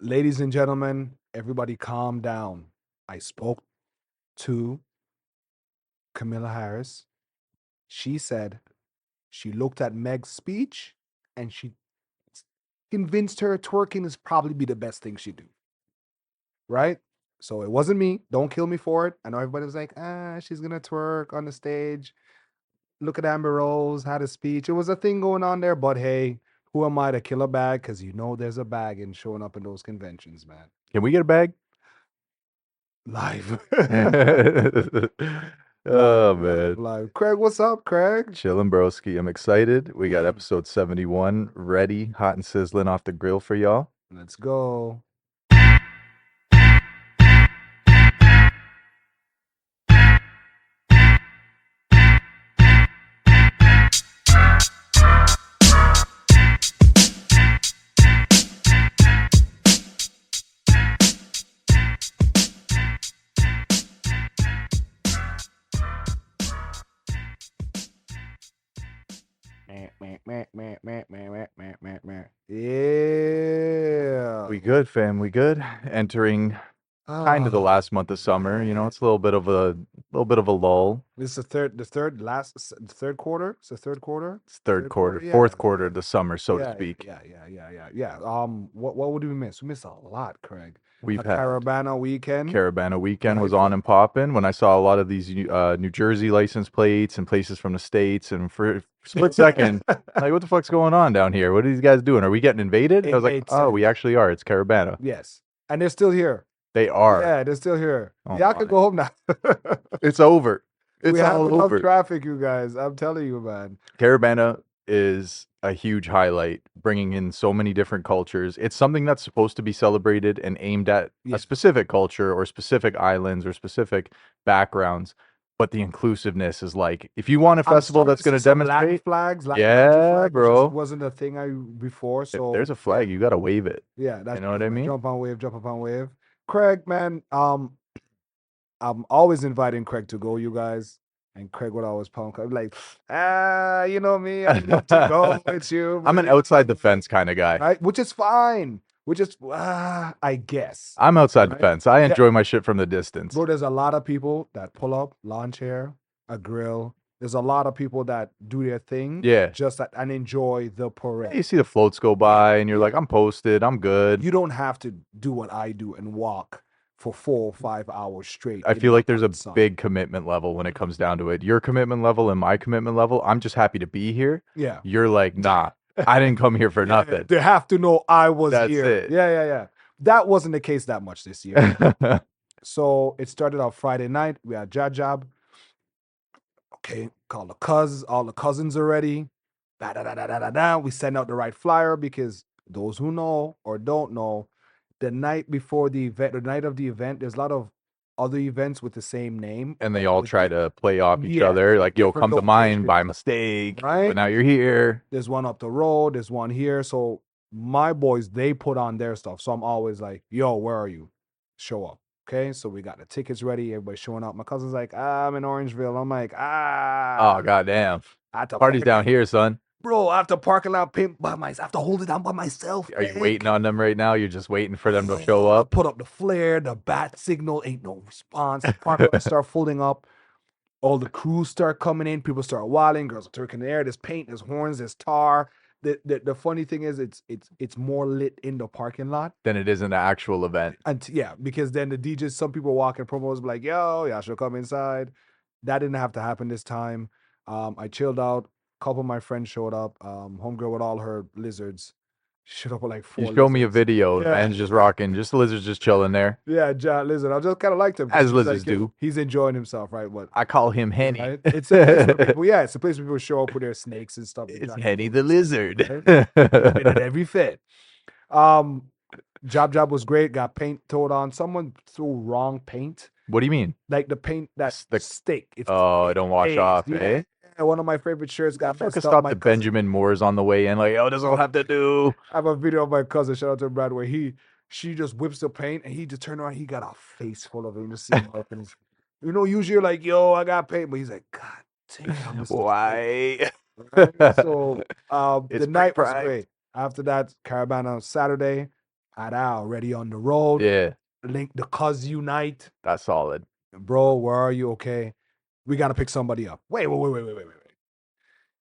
Ladies and gentlemen, everybody calm down. I spoke to Camilla Harris. She said she looked at Meg's speech and she convinced her twerking is probably be the best thing she do. Right? So it wasn't me. Don't kill me for it. I know everybody was like, she's gonna twerk on the stage. Look at Amber Rose, had a speech. It was a thing going on there, but hey, who am I to kill a bag? Because you know there's a bag in showing up in those conventions, man. Can we get a bag? Live. Oh, live, man. live. Craig, what's up, Craig? Chillin' broski. I'm excited. We got episode 71 ready, hot and sizzling off the grill for y'all. Let's go. Yeah. We good, fam. We good. Entering kind of the last month of summer. You know, it's a little bit of a lull. This is the third quarter. It's the third quarter. It's third quarter, yeah. fourth quarter of the summer, so to Yeah, speak. yeah. What would we miss? We missed a lot, Craig. We've A had Caribana weekend. Caribana weekend was Right. on and popping when I saw a lot of these New Jersey license plates and places from the States. And for a split second, like, what the fuck's going on down here? What are these guys doing? Are we getting invaded? I was like, oh, we actually are. It's Caribana. Yes. And they're still here. They are. Yeah, they're still here. Oh Y'all can my. go home now. It's over. It's we have all enough over. traffic, you guys. I'm telling you, man. Caribana is a huge highlight, bringing in so many different cultures. It's something that's supposed to be celebrated and aimed at a Yes. specific culture or specific islands or specific backgrounds. But the inclusiveness is like, if you want a festival that's going to demonstrate, flags, yeah, bro, wasn't a thing before. if So there's a flag, you got to wave it. yeah, that's You know what I mean? Jump on wave, jump up on wave. Craig, man, I'm always inviting Craig to go, you guys. And Craig would always punk. I'm like, you know me, I'd love to go with you. I'm an outside the fence kind of guy. Right? Which is fine. Which is, I guess. I'm outside the Right? fence. I enjoy my shit from the distance. Bro, there's a lot of people that pull up, lawn chair, a grill. There's a lot of people that do their thing. Yeah. Just and enjoy the parade. You see the floats go by and you're like, I'm posted, I'm good. You don't have to do what I do and walk for 4 or 5 hours straight. I feel like there's a big commitment level when it comes down to it. Your commitment level and my commitment level, I'm just happy to be here. Yeah. You're like, nah, I didn't come here for nothing. They have to know I was That's here. it. Yeah. That wasn't the case that much this year. So it started off Friday night. We had Jab. Okay, call all the cousins are ready. We send out the right flyer because those who know or don't know, the night before the event, the night of the event, there's a lot of other events with the same name. And they all try to play off each other. Like, yo, come to mine by mistake. Right? But now you're here. There's one up the road. There's one here. So my boys, they put on their stuff. So I'm always like, yo, where are you? Show up. Okay, so we got the tickets ready. Everybody's showing up. My cousin's like, I'm in Orangeville. I'm like, Oh, goddamn. Party's Party's down here, son. Bro, I have to parking lot pimp by myself. I have to hold it down by myself. Are you waiting on them right now? You're just waiting for them to show up? Put up the flare, the bat signal, ain't no response. The parking lot start folding up. All the crews start coming in. People start wilding. Girls are twerking in the air. There's paint, there's horns, there's tar. The funny thing is it's more lit in the parking lot than it is in the actual event. And because then the DJs, some people walking promos be like, yo, y'all should come inside. That didn't have to happen this time. I chilled out. A couple of my friends showed up. Homegirl with all her lizards. She showed up with like 4 You show me a video. Yeah. Man's just rocking. Just the lizard's just chilling there. Yeah, John Lizard. I just kind of liked him. As lizards do. He's enjoying himself, right? What I call him Henny. Right? It's a place where people, it's a place where people show up with their snakes and stuff. It's Henny the lizard. Right? At every fit. Job was great. Got paint towed on. Someone threw wrong paint. What do you mean? Like the paint that's the stick. It don't wash off, eh? One of my favorite shirts got messed up. Stop the Benjamin Moores on the way in. Like, oh, this will have to do. I have a video of my cousin. Shout out to Brad, where she just whips the paint and he just turned around. He got a face full of it. You just see him up and usually you're like, yo, I got paint, but he's like, God damn, why? Right? So the night was great. After that, Caribana on Saturday. already on the road. Yeah, Link the cuz unite. that's solid. Bro, where are you? Okay. We gotta pick somebody up. Wait.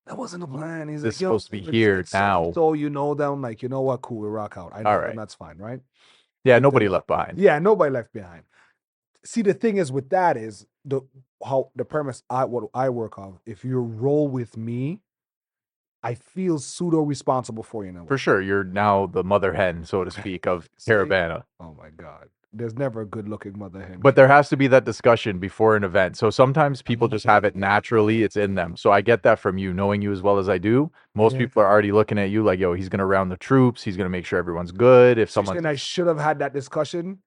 That wasn't the plan. He's This like, is yo, supposed to be here now. So you know them, like, you know what? Cool, we rock out. I know All them, right. that's fine, right? Yeah, Picked nobody them left up. behind. Yeah, nobody left behind. See, the thing is with that is how the premise what I work on. If you roll with me, I feel pseudo responsible for you in a way. For sure, you're now the mother hen, so to speak, of Caribana. Oh my God. There's never a good looking mother hen. But there has to be that discussion before an event. So sometimes people just have it naturally, it's in them. So I get that from you, knowing you as well as I do. Most Yeah. people are already looking at you like, yo, he's gonna round the troops, he's gonna make sure everyone's good. If So you're someone saying I should have had that discussion.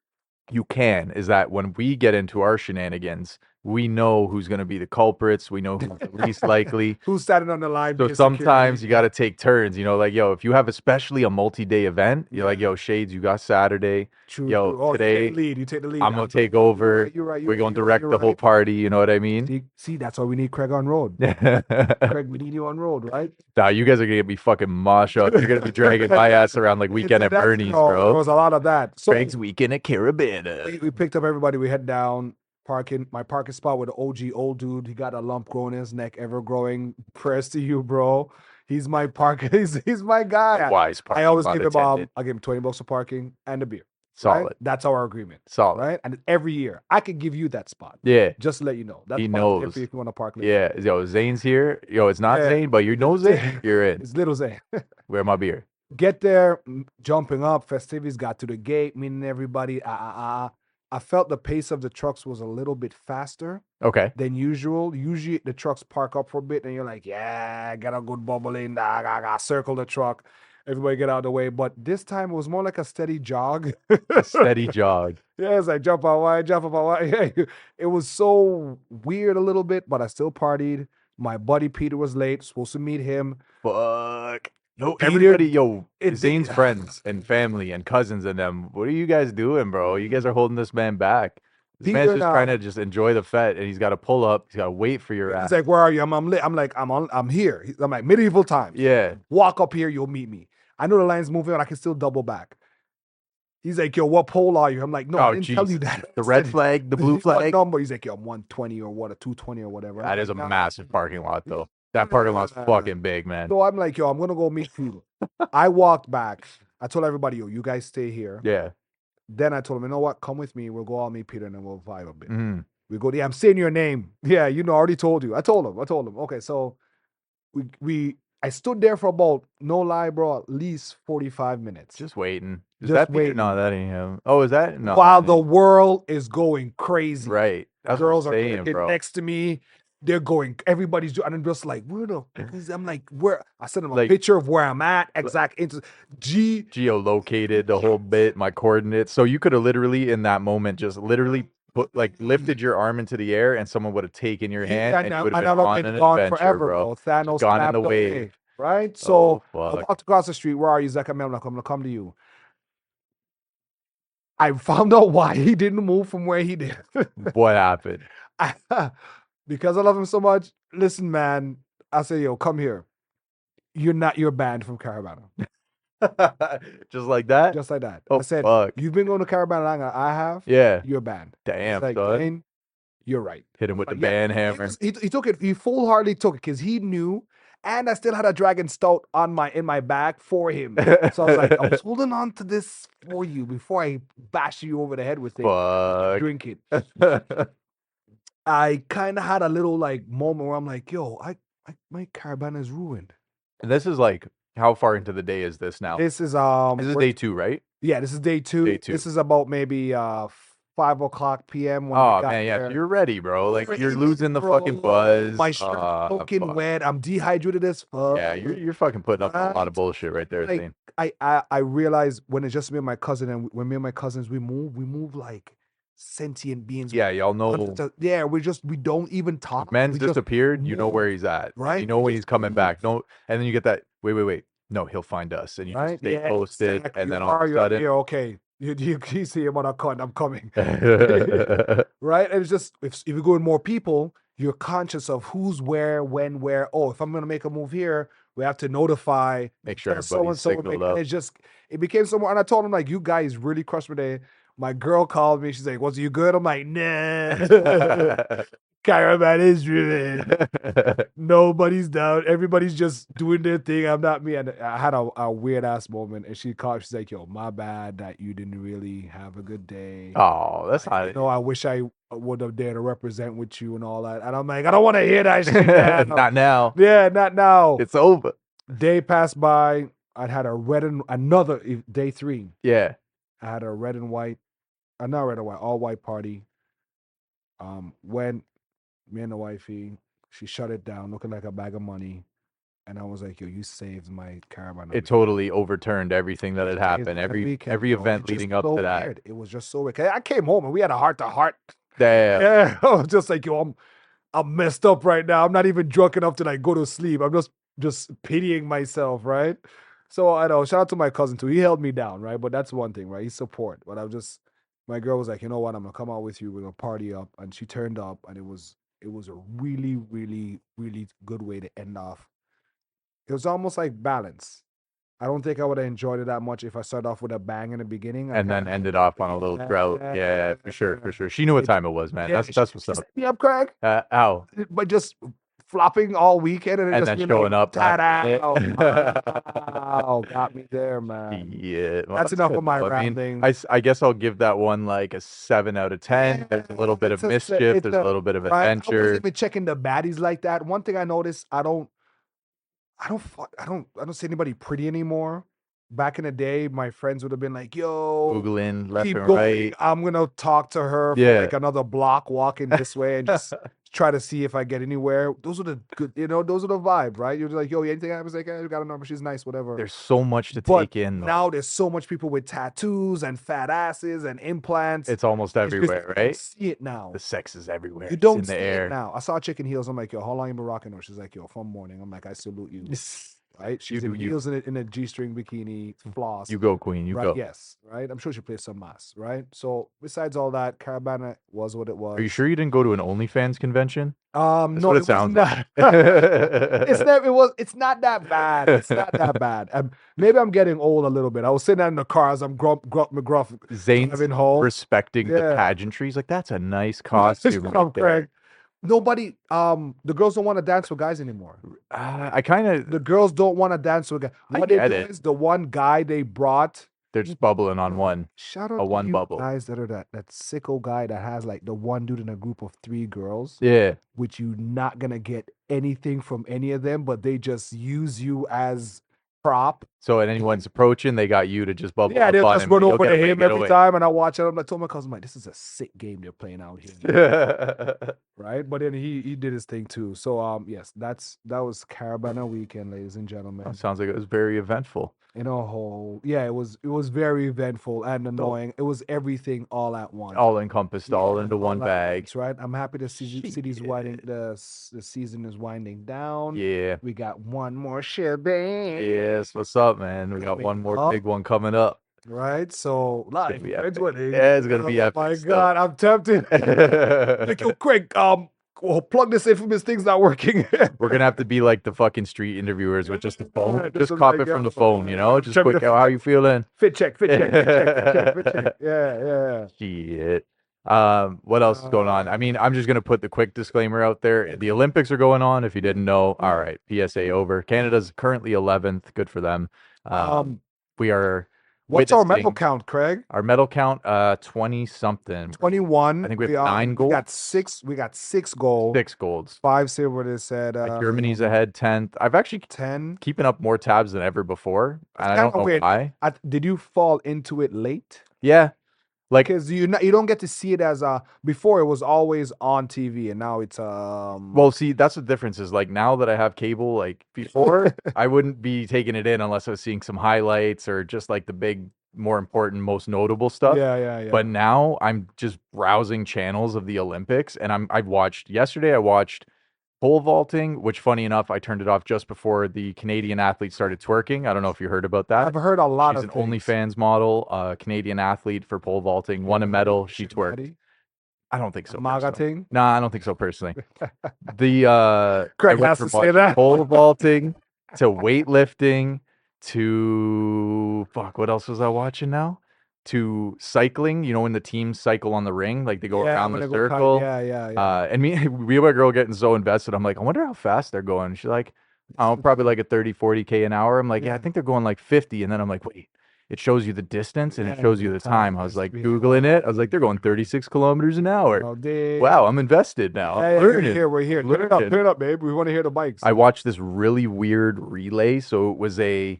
you can, is that when we get into our shenanigans, we know who's going to be the culprits. We know who's the least likely. Who's standing on the line? So being sometimes security? you got to take turns, you know, like, yo, if you have especially a multi-day event, you're like, yo, Shades, you got Saturday. True. Yo, Oh, today, you take the lead. You take the lead. I'm going to take over. You're right. We're going to direct the whole party. You know what I mean? See, that's why we need Craig on road. Nah, Craig, we need you on road, right? you guys are going to be fucking mosh up. You're going to be dragging my ass around like weekend at Bernie's, There bro. was a lot of that. So Craig's weekend at Caribana. we picked up everybody. We head down. My parking spot with the OG old dude. He got a lump growing in his neck, ever growing. Prayers to you, bro. He's my parking. He's my guy. Wise I always parking give lot him attendant. I give him $20 for parking and a beer. Solid. Right? That's our agreement. Solid. Right? And every year I could give you that spot. Yeah. Just to let you know. That's He fine knows. if you want to park. Yeah. Yo, Zane's here. Yo, it's not Yeah. Zane, but you know Zane. You're in. It's little Zane. Where my beer? Get there, jumping up, festivities, got to the gate, meeting everybody. I felt the pace of the trucks was a little bit faster Okay. than usual. Usually the trucks park up for a bit and you're like, yeah, get a good bubble in, circle the truck. Everybody get out of the way. But this time it was more like a steady jog. A steady jog. Yeah, it's like jump out wide, jump up out wide. Yeah, it was so weird a little bit, but I still partied. My buddy Peter was late, supposed to meet him. Fuck. Yo, Peter- everybody, yo, it- Zane's friends and family and cousins and them. What are you guys doing, bro? You guys are holding this man back. This man's Peter, just trying to just enjoy the fete, and he's got to pull up. He's got to wait for your ass. He's like, where are you? I'm here. I'm like, medieval times. Yeah. Walk up here, you'll meet me. I know the line's moving on. I can still double back. He's like, yo, what pole are you? I'm like, no, I didn't tell you that. The red flag, the blue What flag. number? He's like, yo, I'm 120 or what, a 220 or whatever. That is a massive parking lot, though. That parking lot's fucking big, man. So I'm like, yo, I'm gonna go meet people. I walked back. I told everybody, yo, you guys stay here. Yeah. Then I told him, you know what? Come with me. We'll go all meet Peter and then we'll vibe a bit. Mhm. We go, yeah, I'm saying your name. Yeah, you know, I already told you. I told him. Okay, so I stood there for about, no lie, bro, at least 45 minutes. Just waiting. Is Just that Peter? waiting. No, that ain't him. Oh, is that? No. While the world is going crazy. Right. That's Girls what are I'm saying, clicking bro. next to me. They're going, everybody's doing, and I'm just like, where the fuck is, I'm like, where? I sent them a Like- picture of where I'm at, exact, Geolocated the whole bit, my coordinates. So you could have literally, in that moment, just literally lifted your arm into the air, and someone would have taken your hand, and you would have been on an adventure, forever, bro. Thanos Gone in snapped the away, wave. right? So Oh, I fuck. walked across the street. Where are you? He's like, I'm gonna come to you. I found out why he didn't move from where he did. What happened? Because I love him so much. Listen, man, I say, yo, come here. You're not your band from Caribana. Just like that? Just like that. Oh, I said, fuck. you've been going to Caribana longer than I have. Yeah. You're banned. Damn, It's like, son. Dane, you're right. Hit him with the But yeah, band hammer. He took it. He full-heartedly took it because he knew, and I still had a Dragon Stout in my bag for him. So I was like, I was holding on to this for you before I bash you over the head with it. Fuck. Drink it. I kind of had a little like moment where I'm like, yo, my Caribana is ruined. And this is like, how far into the day is this now? This is This is day 2, right? yeah, this is day 2. Day 2. This is about maybe 5:00 p.m. when Oh we got man, yeah. there. So you're ready, bro. Like you're Ready, looking the bro. fucking buzz. My shirt soaking fuck. wet. I'm dehydrated as fuck. Yeah, you're fucking putting up a lot Right? of bullshit right there, Like, Zane. I realized when it's just me and my cousin, and when me and my cousins we move like sentient beings. Yeah, y'all know. Yeah, we don't even talk. If man's We just disappeared, you know move, where he's at. right? You know We when just he's coming move. back. No, and then you get that. Wait. No, he'll find us, and you just Right? stay Yeah, posted, exactly. and then Where all are of a you? sudden, Yeah, okay. You see him on a con, I'm coming. Right? And it's just if you go with more people, you're conscious of who's where, when, where. Oh, if I'm gonna make a move here, We have to notify. Make sure Tell so and everybody's so. signaled And up. it's just it became so more. And I told him like, you guys really crushed me today. My girl called me. She's like, "Was you good?" I'm like, "Nah." Caravan is driven. Nobody's down. Everybody's just doing their thing. I'm not me. And I had a weird ass moment. And she called. She's like, "Yo, my bad that you didn't really have a good day. Oh, that's not You know, I wish I would have dared to represent with you and all that." And I'm like, I don't want to hear that shit now. not now. Yeah, not now. It's over. Day passed by. I'd had a red and another day 3. Yeah. I had a red and white, not red and white, all white party. When me and the wifey, she shut it down, looking like a bag of money. And I was like, "Yo, you saved my Caribana." It totally overturned everything that had happened. weekend, Every bro. event It's just leading up so to that. weird. It was just so weird. 'Cause I came home and we had a heart to heart. Damn. Yeah, I was just like, "Yo, I'm messed up right now. I'm not even drunk enough to like go to sleep. I'm just pitying myself, right?" So I know. Shout out to my cousin too. He held me down, right? But that's one thing, right? He's support. But I was just, my girl was like, "You know what? I'm gonna come out with you. We're gonna party up," and she turned up, and it was a really, really, really good way to end off. It was almost like balance. I don't think I would have enjoyed it that much if I started off with a bang in the beginning. And then ended off on a little drought. Yeah, for sure, for sure. She knew what time it was, man. Yeah, That's what's she up. set me up, Craig, Ow. by just flopping all weekend and And just then being showing like, up. "Ta-da." Got me there, man. Yeah, well, That's enough good of my though. I mean, rambling. I guess I'll give that one like a 7 out of 10. There's a little bit of mischief. There's a little bit of right. I wasn't adventure. even checking the baddies like that. One thing I noticed, I don't see anybody pretty anymore. Back in the day, my friends would have been like, "Yo, Googling left keep and going. right. I'm gonna talk to her for Yeah. like another block, walking this way, and just try to see if I get anywhere." Those are the good, those are the vibe, right? You're like, "Yo, anything happens?" Like, "I got a number. She's nice, whatever." There's so much to But take in, though. now there's so much people with tattoos and fat asses and implants. It's almost It's just- everywhere, you don't right? see it now. The sex is everywhere. You It's don't in see the it air. now. I saw a chick in heels. I'm like, "Yo, how long you been rocking her?" She's like, "Yo, from morning." I'm like, "I salute you." Right? She's in heels in a G-string bikini, floss. You go, queen. You right? go. Yes, right. I'm sure she plays some mass, right? So besides all that, Caribana was what it was. Are you sure you didn't go to an OnlyFans convention? No, what it was sounds not. like. It's not that bad. It's not that bad. Maybe I'm getting old a little bit. I was sitting in the car as I'm Grump McGruff Zane's driving home. respecting the Yeah. pageantry. He's like, that's a nice costume. right there." Craig. Nobody, the girls don't want to dance with guys anymore. I kind of, The girls don't want to dance with guys. I What they get do it. is the one guy they brought. they're just bubbling on one. Shout out A to one you bubble. guys that are that sicko guy that has like the one dude in a group of 3 girls, Yeah. which you're not gonna get anything from any of them, but they just use you as prop. So when anyone's approaching, they got you to just bubble Yeah, up they'll on just him. run You'll over get to away, him get every away. time, and I watch it. I told my cousin, I'm like, "This is a sick game they're playing out here." Right? But then he did his thing too. So yes, that was Caribana weekend, ladies and gentlemen. Sounds like it was very eventful. In a whole, yeah, it was very eventful and annoying. It was everything all at once. All encompassed, all into one at bag. once, right? I'm happy to see these winding. The season is winding down. Yeah. We got one more shebang. Yes. What's up, man? We got one more big one coming up. Right? So live. be It's epic. winning. Yeah, it's gonna be Oh epic my still. God, I'm tempted. Like, "Yo, Craig, plug this infamous thing's not working." We're gonna have to be like the fucking street interviewers with just the phone. Yeah, Just just cop like, it from yo, the phone, you know? Just check me quick, the- how you feeling? Fit check. Yeah. Shit. What else is going on? I mean, I'm just gonna put the quick disclaimer out there. The Olympics are going on. If you didn't know, all right. PSA over. Canada's currently 11th. Good for them. We are. What's our medal witnessing- count, Craig? Our medal count, 20 something. 21. I think we have 9 goals. We got 6 gold. 6 golds. 5 silver. They said. Germany's ahead 10th. I've actually 10. keeping up more tabs than ever before, and I don't know weird. why. Did you fall into it late? Yeah, like Because you don't get to see it as before it was always on TV and now it's well, see, that's the difference is like now that I have cable, like before, I wouldn't be taking it in unless I was seeing some highlights or just like the big, more important, most notable stuff. yeah. But now I'm just browsing channels of the Olympics, and I watched pole vaulting, which funny enough, I turned it off just before the Canadian athlete started twerking. I don't know if you heard about that. I've heard a lot She's of an OnlyFans model, Canadian athlete for pole vaulting, won a medal. She twerked. I don't think so. MAGA personally. thing? Nah, I don't think so personally. The Craig I went has from to say watching that. pole vaulting to weightlifting to fuck. What else was I watching now? To cycling. You know when the teams cycle on the ring, like they go around when the they go circle. yeah. And me, we have a girl getting so invested. I'm like, I wonder how fast they're going. She's like, oh, probably like a 30, 40K an hour. I'm like, yeah, I think they're going like 50. And then I'm like, wait, it shows you the distance and it Yeah, shows you the time. I was like, Googling it. I was like, they're going 36 kilometers an hour. Oh, they, Wow, I'm invested now. yeah, I'm yeah, learning. we're here. I'm Turn learning. it up, babe. We want to hear the bikes. I watched this really weird relay. So it was a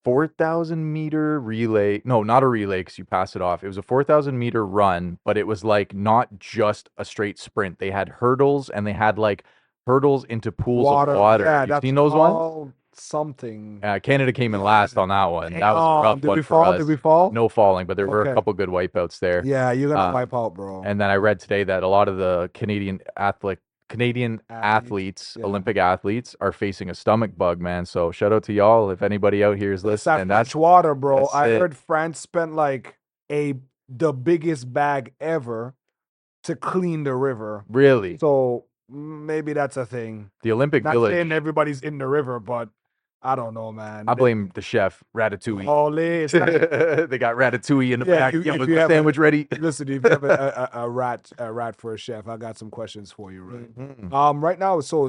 4,000-meter relay. No, not a relay because you pass it off. It was a 4,000-meter run, but it was like not just a straight sprint. They had hurdles and they had like hurdles into pools of water. Yeah, You've that's seen those ones? called something. Canada came in last on that one. That was a rough Did one we for fall? us. Did we fall? No falling, but there were a Okay. couple good wipeouts there. Yeah, you're gonna Uh, wipe out, bro. And then I read today that a lot of the Canadian athletes, yeah. Olympic athletes, are facing a stomach bug, man. So shout out to y'all if anybody out here is It's that listening. French water, bro. that's I it. heard France spent like the biggest bag ever to clean the river. Really? So maybe that's a thing. The Olympic Not Village. saying everybody's in the river, but I don't know, man. I blame the chef, Ratatouille. Holy, it's not, They got Ratatouille in the back. if Yo, you the have sandwich ready. listen, if you have a rat for a chef, I got some questions for you, right? Mhm. Right now, so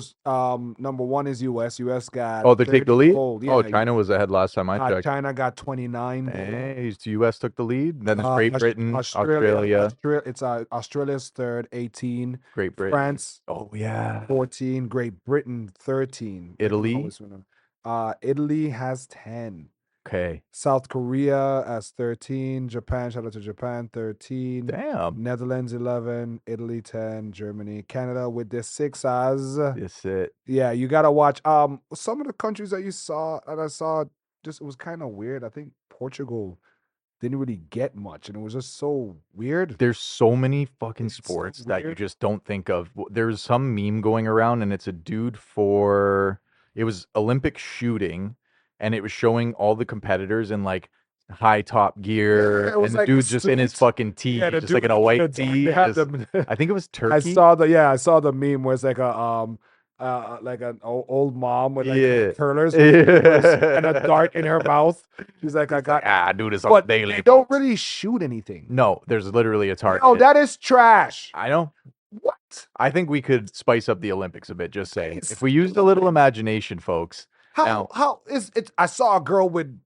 number one is US. US got Oh, they take the 30 lead? gold. Oh, Yeah, China was ahead last time I checked. China got 29 gold. Hey, the US took the lead. Then there's Great Britain, Australia. It's Australia's third, 18. Great Britain. France, Oh, yeah. 14. Great Britain, 13. Italy. Italy has 10. Okay. South Korea has 13. Japan, shout out to Japan, 13. Damn. Netherlands, 11. Italy, 10. Germany, Canada with their 6 as. That's it. Yeah, you gotta watch. Some of the countries that I saw, just it was kind of weird. I think Portugal didn't really get much, and it was just so weird. There's so many fucking It's so sports that you weird. just don't think of. There's some meme going around, and it's a dude it was Olympic shooting, and it was showing all the competitors in like high top gear, Yeah, it and was the like a dude's just in his suit. fucking tee, Yeah, the just like dude in a white they tee. had just- them. I think it was I Turkey. saw the meme where it's like like an old mom with like Yeah. curlers and a dart in her mouth. She's like, I got. I do this on But daily. they don't really shoot anything. No, there's literally a target. Oh, that is trash. I know. What? I think we could spice up the Olympics a bit. Just saying, It's if we used a little imagination, folks. Now- How is it? I saw a girl with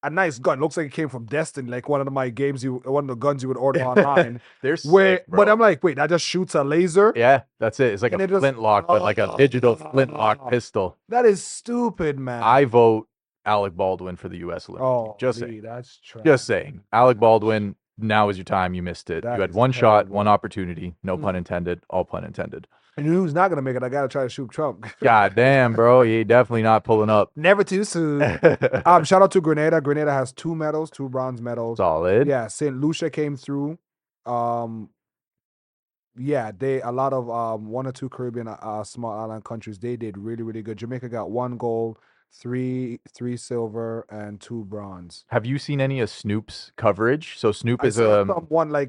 a nice gun. Looks like it came from Destiny, like one of my games. One of the guns you would order online. They're Where, sick, but bro. I'm like, wait, that just shoots a laser. Yeah, that's it. It's like And a it just- flintlock, but like a digital flintlock pistol. That is stupid, man. I vote Alec Baldwin for the U.S. Olympic team. Just saying. That's trash. Just saying. Alec Baldwin, now is your time. You missed it. That You had is one shot, terrible. one opportunity. No pun intended. All pun intended. And you know who's not gonna make it? I gotta try to shoot Trump. God damn, bro. You definitely not pulling up. Never too soon. Shout out to Grenada. Grenada has 2 medals, 2 bronze medals. Solid. Yeah, St. Lucia came through. Yeah, a lot of 1 or 2 Caribbean small island countries, they did really, really good. Jamaica got 1 gold, 3 silver, and 2 bronze. Have you seen any of Snoop's coverage? So Snoop I is saw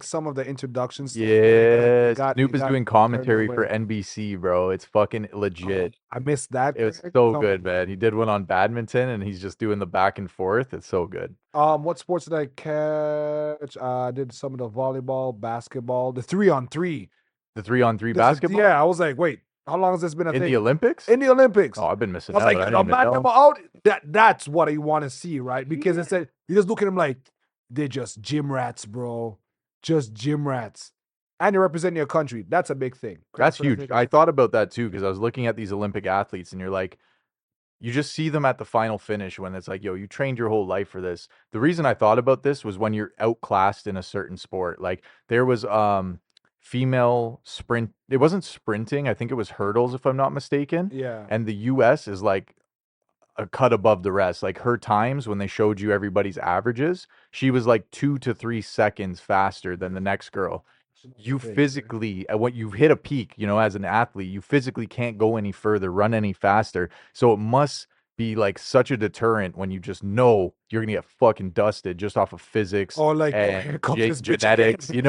some of the introductions. yeah, got- Snoop he is got doing turned commentary for away. NBC, bro. It's fucking legit. I missed that. It was Greg. so good, man. He did one on badminton, and he's just doing the back and forth. It's so good. What sports did I catch? I did some of the volleyball, basketball, the 3-on-3. The 3-on-3 This is- basketball Yeah, I was like, wait, how long has this been a in thing? the Olympics. In the Olympics. Oh, I've been missing I was out. like, I the didn't even man know. them out. That's what I want to see, right? Because it said you just look at them like they're just gym rats, bro. Just gym rats. And you're representing your country. That's a big thing. That's huge. I thought about that too because I was looking at these Olympic athletes, and you're like, you just see them at the final finish when it's like, yo, you trained your whole life for this. The reason I thought about this was when you're outclassed in a certain sport. Like there was female sprint. It wasn't sprinting. I think it was hurdles, if I'm not mistaken. Yeah. And the US is like a cut above the rest. Like her times when they showed you everybody's averages, she was like 2 to 3 seconds faster than the next girl. You physically, when you hit a peak, as an athlete, you physically can't go any further, run any faster. So it must be like such a deterrent when you just know you're gonna get fucking dusted just off of physics Or like, and here comes this bitch genetics, again.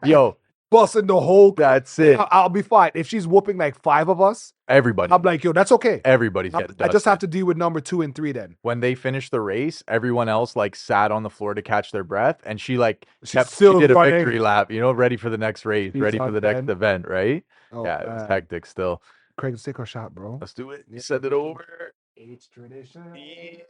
Yo, busting the whole. That's it. I'll be fine if she's whooping like 5 of us. Everybody. I'm like, yo, that's okay. Everybody's getting dusted. I just have to deal with number 2 and 3 then. When they finished the race, everyone else like sat on the floor to catch their breath, and she like She did a running. victory lap, ready for the next race, She's ready for the next event, right? Oh, yeah, it was hectic still. Craig, take our shot, bro. Let's do it. Send it over. H tradition. Yeah.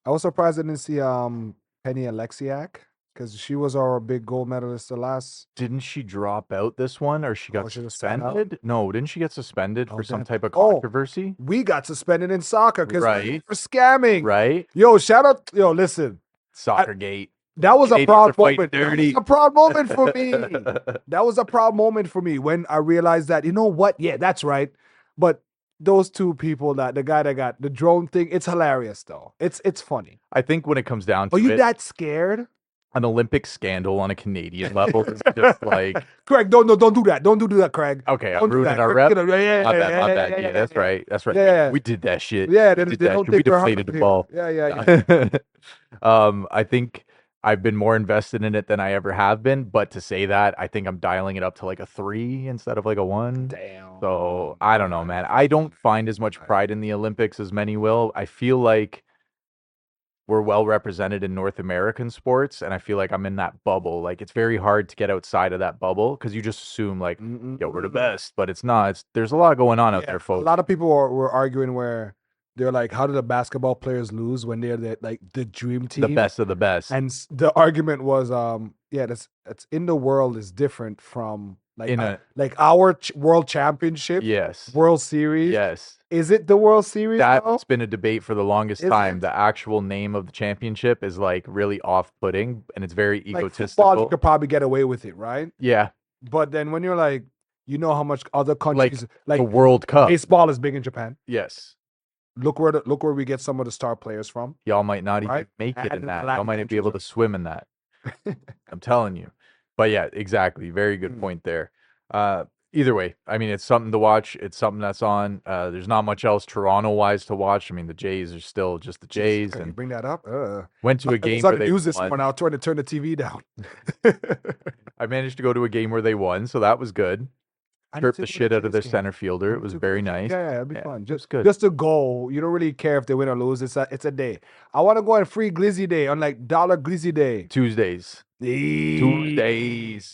I was surprised I didn't see Penny Alexiak because she was our big gold medalist the last. Didn't she drop out this one, or she got suspended? No, didn't she get suspended for some type of controversy? We got suspended in soccer because for scamming. Right. Yo, shout out. Yo, listen. Soccergate. That was a proud moment. Dirty. A proud moment for me. That was a proud moment for me when I realized that, you know what? Yeah, that's right. But those two people, the guy that got the drone thing, it's hilarious though. It's funny. I think when it comes down to it. Are you that scared? An Olympic scandal on a Canadian level is just like Craig, don't do that. Don't do that, Craig. Okay, I'm ruining our rep. Yeah, that's right. That's right. Yeah. We did that shit. Yeah, they don't think we deflated the ball. Yeah. I think I've been more invested in it than I ever have been, but to say that, I think I'm dialing it up to like a 3 instead of like a 1. Damn. So I don't know, man. I don't find as much pride in the Olympics as many will. I feel like we're well represented in North American sports, and I feel like I'm in that bubble. Like it's very hard to get outside of that bubble because you just assume like, yo, we're the best, but it's not. There's a lot going on out there, folks. A lot of people were arguing where they're like, how do the basketball players lose when they're the dream team, the best of the best? And the argument was, that's in the world is different from like our world championship, yes, World Series, yes. Is it the World Series? That's been a debate for the longest time. The actual name of the championship is like really off-putting, and it's very egotistical. Football, you could probably get away with it, right? Yeah. But then when you're like, you know how much other countries like the World Cup, baseball is big in Japan. Yes. Look where we get some of the star players from. Y'all might not even make it in that. Y'all might not be able to swim in that. I'm telling you. But yeah, exactly. Very good point there. Either way, I mean, it's something to watch. It's something that's on. There's not much else Toronto-wise to watch. I mean, the Jays are still just the Jays. Can you bring that up? Went to a game where they use this one. I'll try to turn the TV down. I managed to go to a game where they won, so that was good. Stripped the shit out of their center fielder. It was very nice. Yeah, it'd be fun. Just good. Just a goal. You don't really care if they win or lose. It's a day. I want to go on free Glizzy Day, on like dollar Glizzy Day. Tuesdays.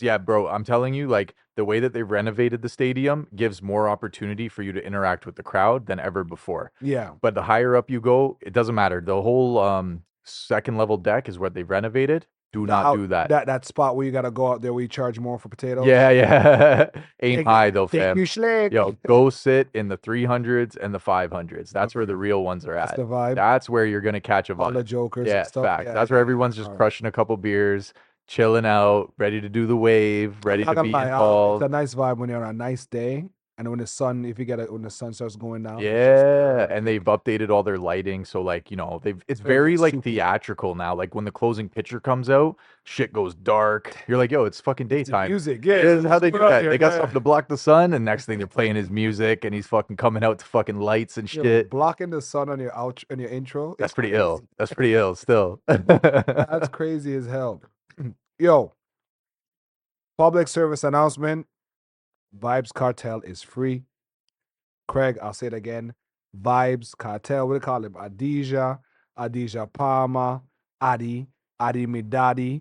Yeah, bro. I'm telling you, like the way that they renovated the stadium gives more opportunity for you to interact with the crowd than ever before. Yeah. But the higher up you go, it doesn't matter. The whole second level deck is what they renovated. Do not do that. That spot where you gotta go out there where you charge more for potatoes. Yeah. Aim high though, fam. You Yo, go sit in the 300s and the 500s. That's where the real ones are at. That's the vibe. That's where you're gonna catch a vibe. All the jokers. Yeah, and stuff. fact. That's where everyone's just crushing a couple beers, chilling out, ready to do the wave, ready to be involved. It's a nice vibe when you're on a nice day. And when the sun, when the sun starts going down. Yeah, and they've updated all their lighting, so like, it's very like theatrical now. Like when the closing picture comes out, shit goes dark. You're like, yo, it's fucking daytime. Music, yeah. This is how they do that. They got something to block the sun, and next thing they're playing his music, and he's fucking coming out to fucking lights and shit. Blocking the sun on your intro. That's pretty ill. That's pretty ill still. That's crazy as hell. Yo, public service announcement. Vybz Kartel is free. Craig, I'll say it again. Vybz Kartel, what do they call him? Adija Palmer, Adi Midadi,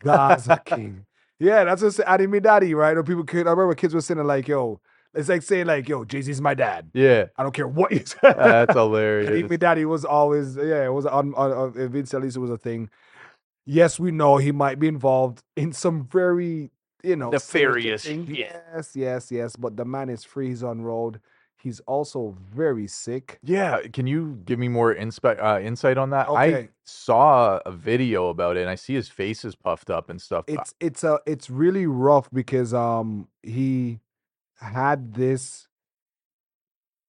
Gaza King. Yeah, that's what Adi Midadi, right? Or I remember kids were saying like, yo, it's like saying like, yo, Jay-Z's my dad. Yeah. I don't care what you said. That's hilarious. Adi Midadi was always, it was on Vince, at least it was a thing. Yes, we know he might be involved in some very nefarious. Yes. But the man is free. He's on road. He's also very sick. Yeah. Can you give me more insight on that? Okay. I saw a video about it, and I see his face is puffed up and stuff. It's really rough because he had this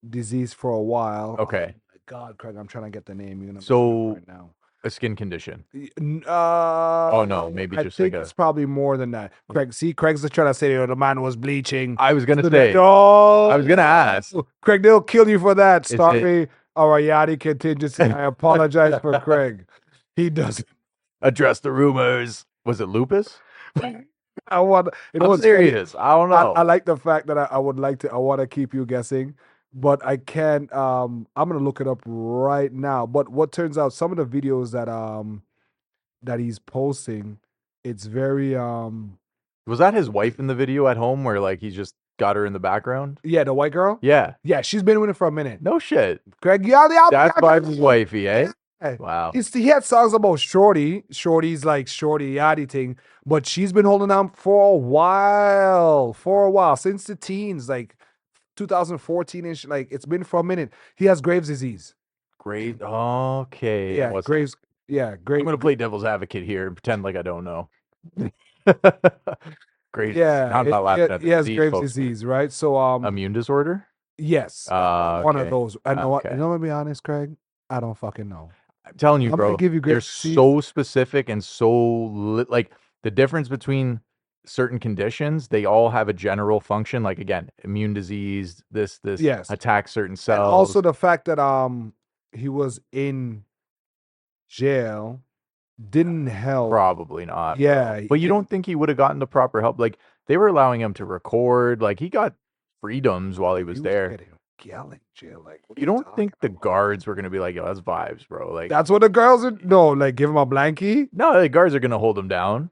disease for a while. Okay. Oh my God, Craig, I'm trying to get the name. So right now. A skin condition. Oh no, maybe I just think like it's probably more than that. Craig's just trying to say the man was bleaching. I was gonna say. No, I was gonna ask. Craig, they'll kill you for that. Sorry, our Yachty contingency. I apologize for Craig. He doesn't address the rumors. Was it lupus? I want. You know I'm what's funny? serious. I don't know. I like the fact that I would like to. I want to keep you guessing, but I can't. I'm gonna look it up right now. But what turns out, some of the videos that he's posting, it's very Was that his wife in the video at home where like he just got her in the background? yeah, the white girl. Yeah. Yeah, she's been with him for a minute. No shit. Greg, yeah, That's Vybz' wifey, eh? yeah. Wow. He had songs about Shorty's like Shorty Yachty thing, but she's been holding on for a while, since the teens, like 2014-ish. Like it's been for a minute. He has Graves' disease. Great. Okay. Yeah, Graves. Yeah, great. I'm gonna play devil's advocate here and pretend like I don't know. Great. Yeah, I'm not laughing at he the has disease, Graves' folks. disease, right? So Immune disorder? yes, one of Okay. those. I know what. Okay. You know, to be honest, Craig, I don't fucking know. I'm telling you, I'm gonna bro, give you they're Graves' disease. so specific and so like the difference between certain conditions, they all have a general function. Like again, immune disease, this Yes. attacks certain And cells. also the fact that he was in jail didn't help. Probably not. Yeah, But you don't think he would have gotten the proper help? Like they were allowing him to record. Like he got freedoms while he was there. getting yelling jail. Like what are You don't talking think the about? guards were gonna be like, "Yo, that's Vybz, bro"? Like That's what the girls are. No, like give him a blankie. no, the guards are gonna hold him down.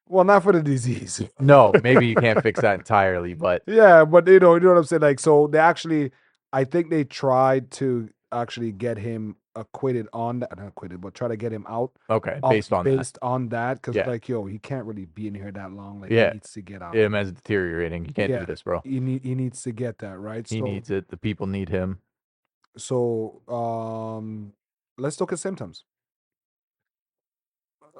Well, not for the disease. No, maybe you can't fix that entirely, but Yeah, but you know what I'm saying. Like, so they actually, I think they tried to actually get him acquitted on that, not acquitted, but try to get him out. okay, based on that. On that, because Yeah. like, yo, he can't really be in here that long. Like, Yeah. he needs to get out. Him as deteriorating. You can't Yeah. do this, bro. He needs to get that right. He needs it. The people need him. So, let's look at symptoms.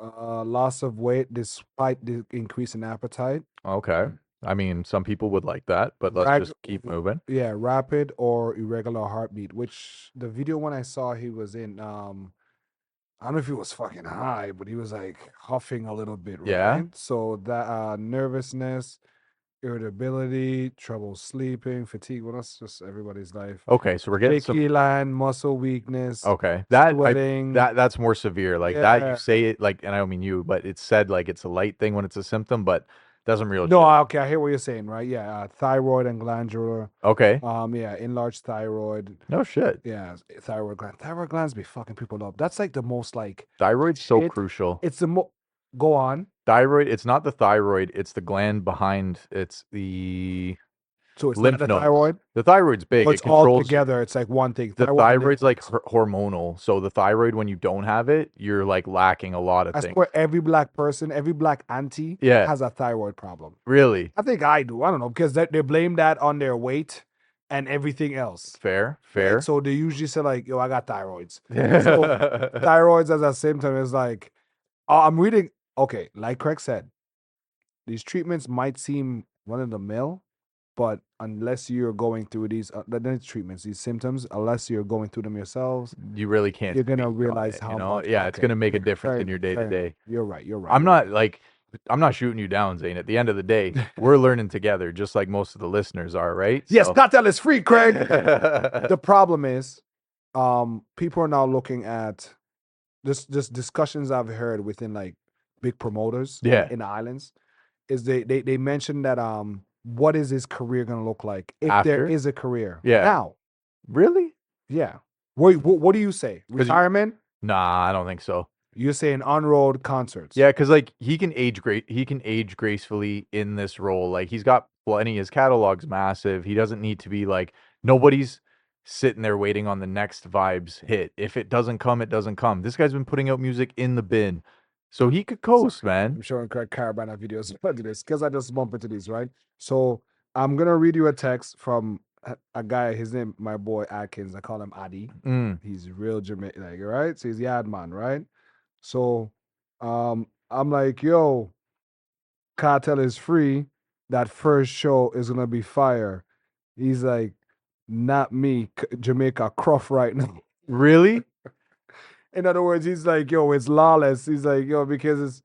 Loss of weight despite the increase in appetite. Okay. I mean, some people would like that, but let's just keep moving. Yeah, rapid or irregular heartbeat, which the video when I saw he was in, I don't know if he was fucking high, but he was like huffing a little bit, right? Yeah. So that nervousness, irritability, trouble sleeping, fatigue. Well, that's just everybody's life. Okay, so we're getting some. Shaky line, muscle weakness. Okay, sweating. that's more severe. Like that, Yeah. you say it like, and I don't mean you, but it's said like it's a light thing when it's a symptom, but doesn't really. No, okay, I hear what you're saying, right? Yeah, thyroid and glandular. Okay. Yeah, enlarged thyroid. No shit. Yeah, thyroid gland. Thyroid glands be fucking people up. That's like the most like Thyroid's so crucial. It's the go on. Thyroid. It's not the thyroid. It's the gland behind. It's the So it's lymph not the nodes. thyroid. The thyroid's big. It's it controls all together. It's like one thing. the Thyroid and thyroid's lymph like nodes. hormonal. So the thyroid, when you don't have it, you're like lacking a lot of I things. swear, every black person, every black auntie, Yeah. has a thyroid problem. Really? I think I do. I don't know because they blame that on their weight and everything else. Fair. Right? So they usually say like, "Yo, I got thyroids." So thyroids as a symptom is like, I'm reading. Okay, like Craig said, these treatments might seem run of the mill, but unless you're going through these treatments, these symptoms, unless you're going through them yourselves, you really can't. you're gonna speak on realize it, how you know? much. Yeah, it's gonna make a difference in your day to day. You're right. You're right. I'm not shooting you down, Zane. At the end of the day, we're learning together, just like most of the listeners are, right? Yes, So- Cartel is free, Craig. The problem is, people are now looking at this. Just discussions I've heard within like big promoters, Yeah. in the islands, is they mentioned that what is his career gonna look like if there After? is a career? Yeah. Now, Really? yeah. What do you say? 'Cause you- Retirement? Nah, I don't think so. You're saying on-road concerts? Yeah, because like he can age great. He can age gracefully in this role. Like he's got plenty. His catalog's massive. He doesn't need to be like nobody's sitting there waiting on the next Vybz hit. If it doesn't come, it doesn't come. This guy's been putting out music in the bin, so he could coast, man. I'm showing Craig Caribana videos about this because I just bump into these, right? So I'm gonna read you a text from a guy. His name, my boy Atkins. I call him Adi. Mm. He's real Jamaican, like, right? So he's Yad man, right? So, I'm like, yo, Cartel is free. That first show is gonna be fire. He's like, not me, Jamaica Cruff right now. Really? In other words, he's like, yo, it's lawless. He's like, yo, because it's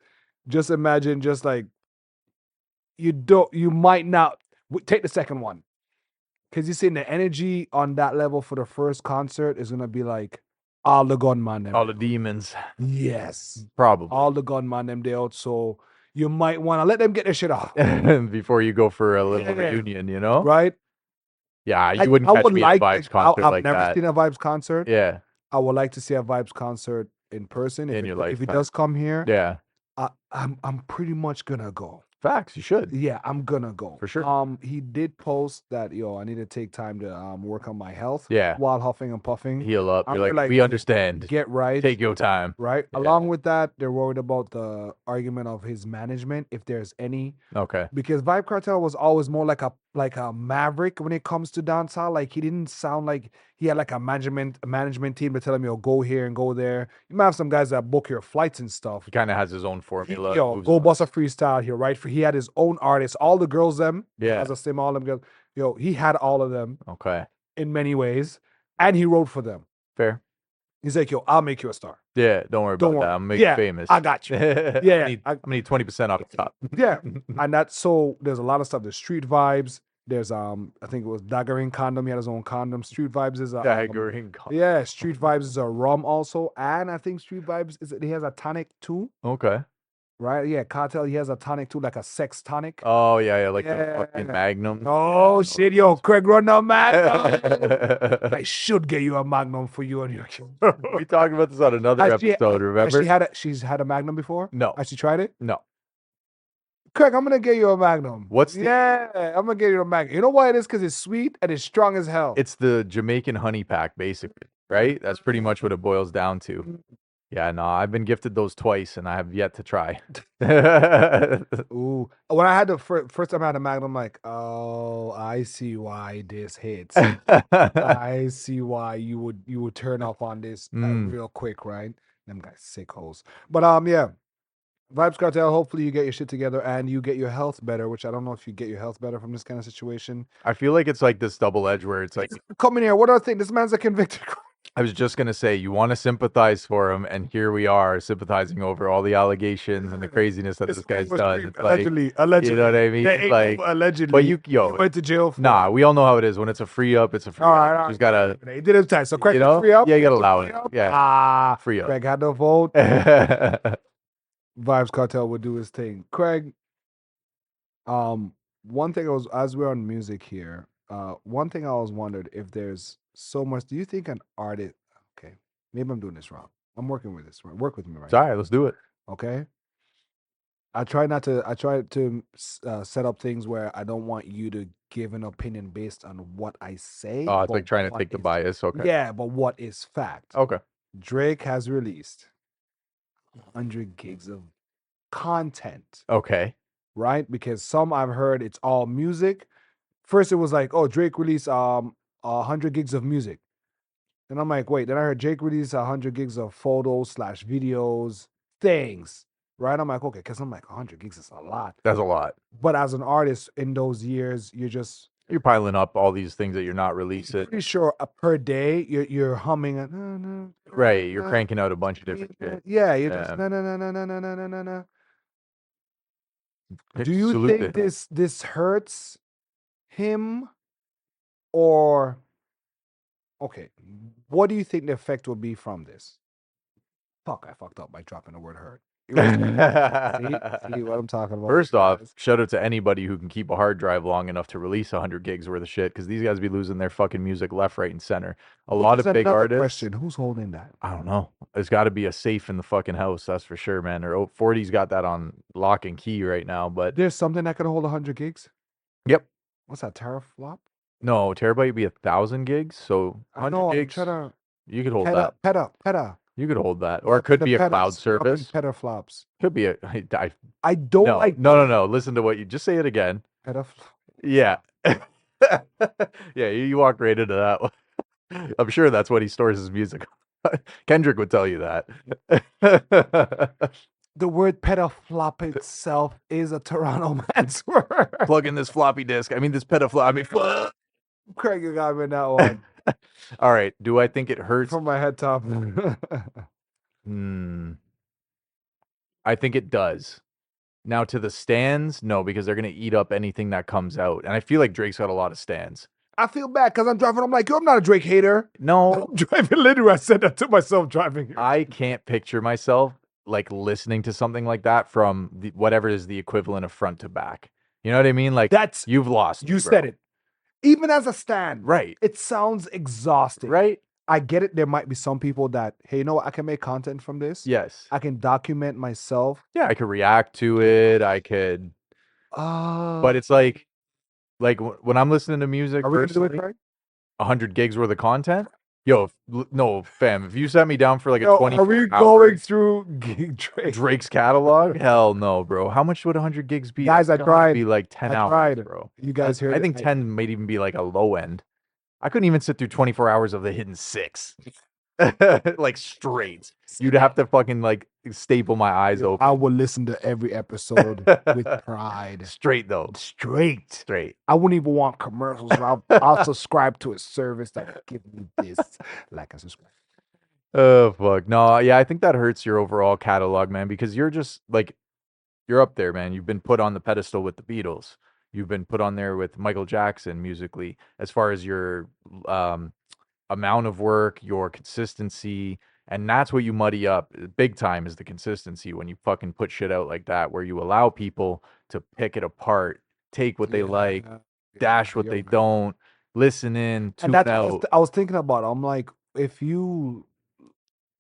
just imagine, just like you might not take the second one. Because you're saying the energy on that level for the first concert is gonna be like all the gunman them. All the demons, Yes. probably. All the gunman them they out. So you might want to let them get their shit off. Before you go for a little Yeah. reunion, you know? Right? Yeah, you wouldn't catch would me at a like Vybz to, concert I've like never that. seen a Vybz concert. Yeah, I would like to see a Vybz concert in person. in your If he lifetime. does come here, Yeah, I'm pretty much gonna go. facts. You should. Yeah, I'm gonna go. For sure. He did post that, I need to take time to work on my health. Yeah. While huffing and puffing. Heal up. I'm You're like, we "Hey, understand. get right. Take your time. Right. Yeah. Along with that, they're worried about the argument of his management, if there's any. Okay. Because Vybz Kartel was always more like a maverick when it comes to dancehall. Like he didn't sound like he had like a management team to tell him, go here and go there. You might have some guys that book your flights and stuff. He kind of has his own formula. Go bust a freestyle here, right? He had his own artists, all the girls them. Yeah. As a sim, all them girls. He had all of them. Okay. In many ways, and he wrote for them. Fair. He's like, I'll make you a star. Yeah, don't worry about that. I'm making you famous. I got you. Yeah, I'm gonna need 20% off the top. Yeah, and that's so. There's a lot of stuff. There's Street Vibes. There's I think it was Daggering Condom. He had his own condom. Street Vibes is a Daggering Condom. Yeah, Street Vibes is a rum also, and I think Street Vibes he has a tonic too. Okay. Right? Yeah, Cartel. He has a tonic too, like a sex tonic. Oh yeah, like the fucking Magnum. Oh shit, Craig, run the Magnum. I should get you a Magnum for you and your kid. We talked about this on another episode. Remember? She's had a Magnum before. No. Has she tried it? No. Craig, I'm gonna get you a Magnum. Yeah, I'm gonna get you a Magnum. You know why it is? Because it's sweet and it's strong as hell. It's the Jamaican honey pack, basically, right? That's pretty much what it boils down to. Yeah, no, I've been gifted those twice, and I have yet to try. Ooh, when I had the first time I had a Magnum, I'm like, oh, I see why this hits. I see why you would turn off on this real quick, right? Them guys sick hoes. But yeah. Vybz Kartel, hopefully you get your shit together and you get your health better, which I don't know if you get your health better from this kind of situation. I feel like it's like this double edge where it's like, come in here. What do I think? This man's a convicted. I was just gonna say, you want to sympathize for him, and here we are sympathizing over all the allegations and the craziness that this guy's done. It's allegedly, you know what I mean? Like, allegedly. But he went to jail. Nah, we all know how it is. When it's a free up, it's a free up. You just gotta. He did it tight. So Craig, free up. Yeah, you gotta allow it. Yeah. Free up. Craig had no vote. Vybz Kartel would do his thing. Craig, one thing as we're on music here, one thing I always wondered if there's so much. Do you think an artist? Okay, maybe I'm doing this wrong. I'm working with this. Work with me right now. All right, let's do it. Okay. I try to set up things where I don't want you to give an opinion based on what I say. Oh, it's like trying to take the bias. Okay. Yeah, but what is fact? Okay. Drake has released 100 gigs of content. Okay. Right? Because some I've heard it's all music. First it was like, oh, Drake released 100 gigs of music. Then I'm like, wait, then I heard Drake release 100 gigs of photos / videos, things. Right? I'm like, okay, because I'm like 100 gigs is a lot. That's a lot. But as an artist in those years, you're piling up all these things that you're not releasing. Pretty sure per day you're humming right, you're cranking out a bunch of different shit. Yeah, you're just no. Do you think this hurts him, or okay? What do you think the effect will be from this? Fuck, I fucked up by dropping the word hurt. See what I'm talking about? First off, shout out to anybody who can keep a hard drive long enough to release 100 gigs worth of shit, because these guys be losing their fucking music left, right, and center. A lot of big artists. Question: who's holding that? I don't know. There's got to be a safe in the fucking house, that's for sure, man. Or 40's got that on lock and key right now, but there's something that could hold 100 gigs. Yep. What's that, teraflop? No, terabyte would be 1,000 gigs. So 100 gigs. You could hold that. Peta. You could hold that, or it could be a cloud service. Petaflops. Could be I don't like. No. Listen to what you just say it again. Petaflop. Yeah. Yeah, you walked right into that one. I'm sure that's what he stores his music on. Kendrick would tell you that. The word petaflop itself is a Toronto man's word. Plug in this floppy disk. I mean, this petaflop. I mean, Craig, you got me in that one. All right. Do I think it hurts? From my head top. I think it does. Now to the stands, no, because they're gonna eat up anything that comes out, and I feel like Drake's got a lot of stands. I feel bad because I'm driving. I'm like, yo, I'm not a Drake hater. No, I'm driving. Literally, I said that to myself driving here. I can't picture myself like listening to something like that from whatever is the equivalent of front to back. You know what I mean? Like you've lost. You said it. Even as a stan, right? It sounds exhausting, right? I get it. There might be some people that, hey, you know what? I can make content from this. Yes. I can document myself. Yeah, I could react to it. I could. But it's like when I'm listening to music, are we gonna do it, Craig? 100 gigs worth of content. Yo, no, fam. If you set me down for like a 20, are we going through Drake's catalog? Hell no, bro. How much would 100 gigs be? Guys, I tried. Be like 10 hours, bro. You guys hear? I think 10 might even be like a low end. I couldn't even sit through 24 hours of the Hidden Six, like straight. You'd have to fucking like staple my eyes open. I will listen to every episode with pride. Straight though. Straight. I wouldn't even want commercials. I'll subscribe to a service that will give me this. Like and subscribe. Oh fuck. No, yeah, I think that hurts your overall catalog, man, because you're just like you're up there, man. You've been put on the pedestal with the Beatles. You've been put on there with Michael Jackson musically, as far as your amount of work, your consistency, and that's what you muddy up big time is the consistency when you fucking put shit out like that, where you allow people to pick it apart, take what they like, dash what they don't, listen in, tune out. I was thinking about. I'm like, if you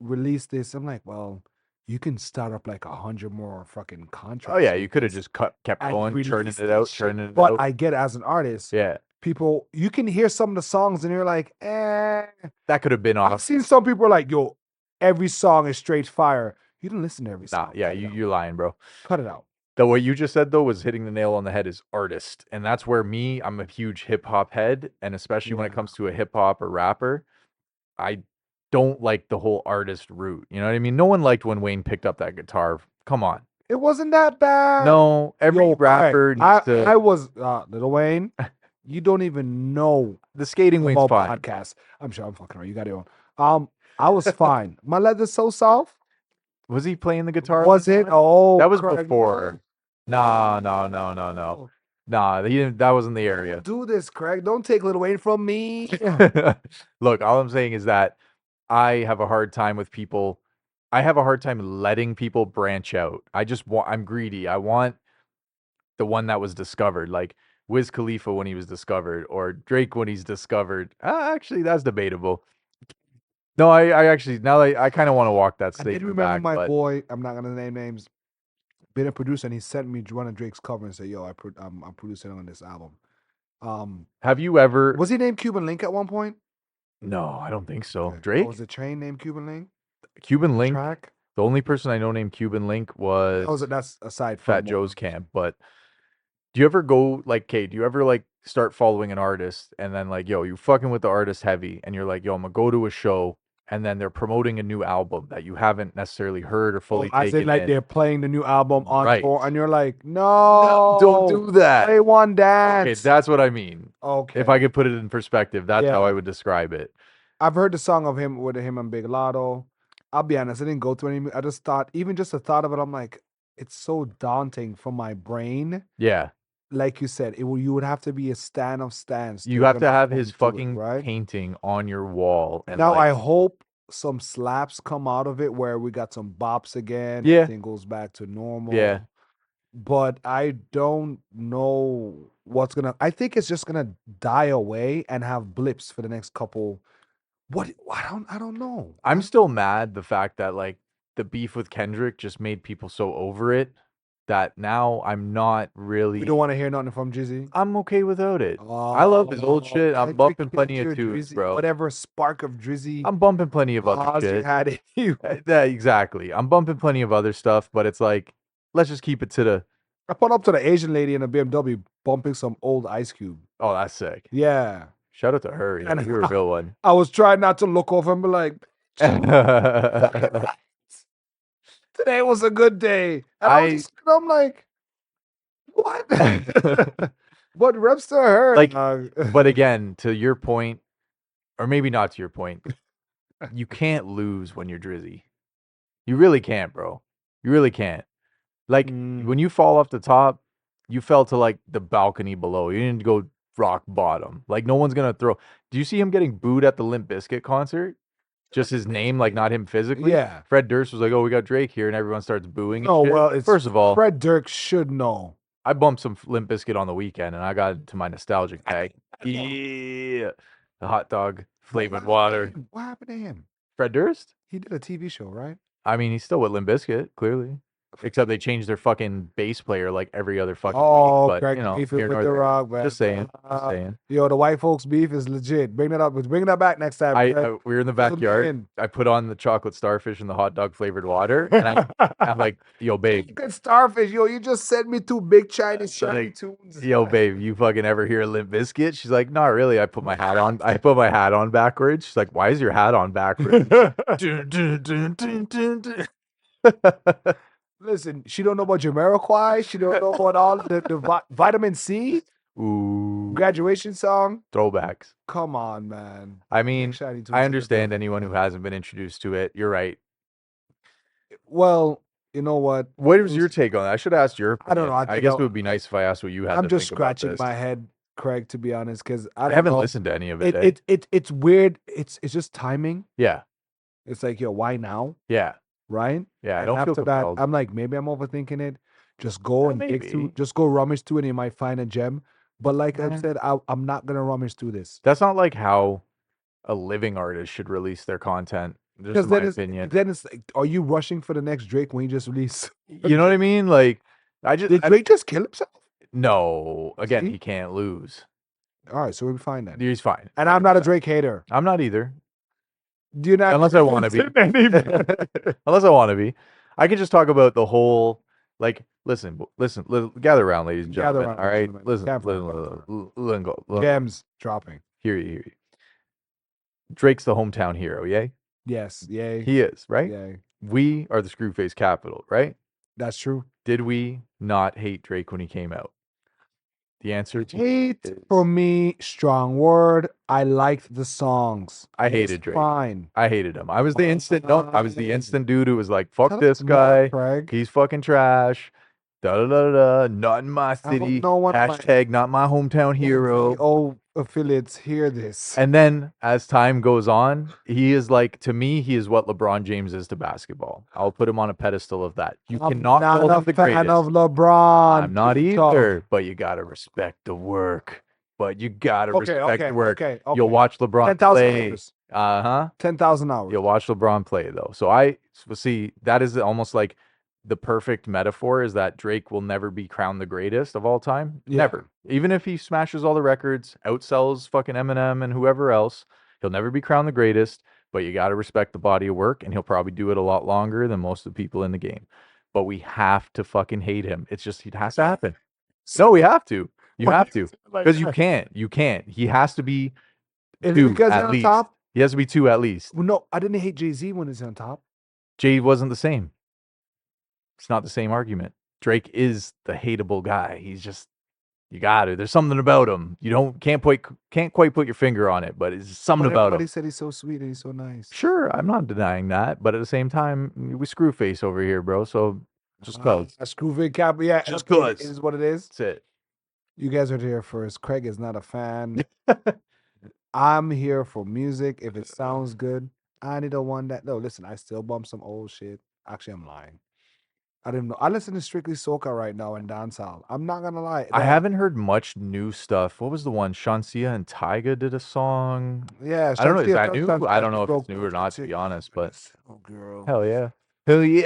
release this, I'm like, well, you can start up like 100 more fucking contracts. Oh yeah, you could have just kept going, churning it out. But I get as an artist, yeah, people, you can hear some of the songs and you're like, that could have been off. I've seen some people are like, yo, every song is straight fire. You didn't listen to every song. Yeah, you're lying, bro. Cut it out. What you just said though was hitting the nail on the head is artist, and that's where I'm a huge hip hop head, and especially when it comes to a hip hop or rapper, I don't like the whole artist route. You know what I mean? No one liked when Wayne picked up that guitar. Come on. It wasn't that bad. No, every rapper needs to. I was Lil Wayne. You don't even know the skating Wayne's fine. Podcast. I'm sure I'm fucking around. You got it on. I was fine. My leather's so soft. Was he playing the guitar? Was it? Oh, that was before. No. Nah, he didn't. That wasn't the area. Do this, Craig. Don't take Lil Wayne from me. Look, all I'm saying is that I have a hard time with people. I have a hard time letting people branch out. I'm greedy. I want the one that was discovered, like Wiz Khalifa when he was discovered, or Drake when he's discovered. Actually, that's debatable. No, I actually now I kind of want to walk that statement. I did remember my boy. I'm not gonna name names. Been a producer, and he sent me one of Drake's cover and said, "Yo, I'm producing on this album." Have you ever? Was he named Cuban Link at one point? No, I don't think so. Okay. Drake? Was the train named Cuban Link? Cuban Link. Track? The only person I know named Cuban Link was. That's aside from Fat Joe's camp. But do you ever go like, Kate? Do you ever like start following an artist and then like, yo, you fucking with the artist heavy, and you're like, yo, I'm gonna go to a show. And then they're promoting a new album that you haven't necessarily heard or fully taken in. I say like they're playing the new album on tour, and you're like, no, don't do that. Play one dance. Okay, that's what I mean. Okay. If I could put it in perspective, that's how I would describe it. I've heard the song of him with him and Big Lotto. I'll be honest, I didn't go through any. I just thought, even just the thought of it, I'm like, it's so daunting for my brain. Yeah. Like you said, you would have to be a stan of stans. You have to have his fucking painting on your wall. And now I hope some slaps come out of it where we got some bops again. Yeah. Everything goes back to normal. Yeah. But I don't know what's gonna. I think it's just gonna die away and have blips for the next couple. What I don't know. I'm still mad the fact that like the beef with Kendrick just made people so over it that now I'm not really. You don't want to hear nothing from Drizzy? I'm okay without it. I love his old shit. I'm bumping plenty of tunes, bro. Whatever spark of Drizzy. I'm bumping plenty of other shit. Had it. Exactly. I'm bumping plenty of other stuff, but it's like, let's just keep it to the. I put up to the Asian lady in a BMW bumping some old Ice Cube. Oh, that's sick. Yeah. Shout out to her. Yeah, you're a real one. I was trying not to look over and be like, today was a good day. And I'm like, what? What reps to her? Like, but again, to your point, or maybe not to your point, you can't lose when you're Drizzy. You really can't, bro. You really can't. Like, when you fall off the top, you fell to like the balcony below. You didn't go rock bottom. Like, no one's gonna throw. Do you see him getting booed at the Limp Bizkit concert? Just his name, like not him physically. Yeah. Fred Durst was like, "Oh, we got Drake here," and everyone starts booing. No, and shit. well, it's First of all, Fred Durst should know. I bumped some Limp Bizkit on the weekend, and I got to my nostalgic tag. Yeah, the hot dog flavored water. What happened to him? Fred Durst? He did a TV show, right? I mean, he's still with Limp Bizkit, clearly. Except they changed their fucking bass player like every other fucking Oh, week. But Craig, you know, beef it here with nor the there. Rock, man. Just saying. Just saying. Yo, the white folks beef is legit. Bring that back next time. We were in the backyard. I put on the chocolate starfish and the hot dog flavored water, and I'm like, "Yo, babe, good starfish. Yo, you just sent me two big Chinese shiny like, tunes. yo, babe, you fucking ever hear Limp Bizkit?" She's like, "Not really." I put my hat on. I put my hat on backwards. She's like, "Why is your hat on backwards?" Dun, dun, dun, dun, dun, dun. Listen, she don't know about Jamiroquai. She don't know about all the vitamin C. Ooh, Graduation song. throwbacks. Come on, man. I mean, Shiny tunes I are understand good. anyone who hasn't been introduced to it. You're right. Well, you know what? What was your take on that? I should ask your I don't know. opinion. I guess it would be nice if I asked what you had I'm to just think about scratching this. my head, Craig, to be honest, because I haven't listened to any of it. It's weird. It's just timing. Yeah. It's like, yo, why now? Yeah. Right? Yeah. I And don't feel after that, compelled. I'm like, maybe I'm overthinking it. Just go and dig maybe. through, just go rummage through, and you might find a gem. But like I've Yeah. said, I'm not gonna rummage through this. That's not like how a living artist should release their content. Just Because in my opinion. then it's like, are you rushing for the next Drake when he just released? You know what I mean? Like, Did Drake just kill himself? No. Again, See? he can't lose. All right, so we'll be fine then. He's fine. And I'm not a Drake hater. I'm not either. Do you not? Unless I want to be. Unless I want to be. I can just talk about the whole, like, listen, gather around, ladies and Gather gentlemen. around, All right? gentlemen. Listen, Campfire. Gems dropping. hear you. Drake's the hometown hero, yay? Yes, yay. He is, right? Yay. We are the Screwface capital, right? That's true. Did we not hate Drake when he came out? The answer to Hate for me, strong word. I liked the songs. I hated Drake. Fine. I hated him. I was the instant dude who was like, fuck Tell this us more, guy. Craig. He's fucking trash. Da da da da. Not in my city. no one of my Hashtag not my hometown hero. Oh, affiliates hear this. And then as time goes on, he is like, to me, he is what LeBron James is to basketball. I'll put him on a pedestal of that. You cannot not call a him the fan greatest. of LeBron. I'm not Talk. either, but you gotta respect the work. But you gotta respect the work. Okay. You'll watch LeBron 10,000 play. hours. 10,000 hours. You'll watch LeBron play though. So see that is almost like the perfect metaphor is that Drake will never be crowned the greatest of all time. Yeah. Never. Even if he smashes all the records, outsells fucking Eminem and whoever else, he'll never be crowned the greatest. But you got to respect the body of work, and he'll probably do it a lot longer than most of the people in the game. But we have to fucking hate him. It's just, it has to happen. No, we have to. You have to. Because you can't. You can't. He has to be two at least. Top? He has to be two at least. Well, no, I didn't hate Jay-Z when he's on top. Jay wasn't the same. It's not the same argument. Drake is the hateable guy. He's just, you got to. There's something about him. You can't quite put your finger on it, but it's something about him. Everybody said he's so sweet and he's so nice. Sure, I'm not denying that, but at the same time, we screw face over here, bro. So just cause. A screw vid cap, yeah. Just okay, cause. It is what it is. That's it. You guys are here first. Craig is not a fan. I'm here for music. If it sounds good, I need the one that. No, listen, I still bump some old shit. Actually, I'm lying. I didn't know. I listen to strictly soca right now and dancehall. I'm not gonna lie. I haven't heard much new stuff. What was the one? Shansia and Tyga did a song. Yeah, I don't know. Is that new? I don't know if it's new or not, to be honest. But oh, girl, hell yeah,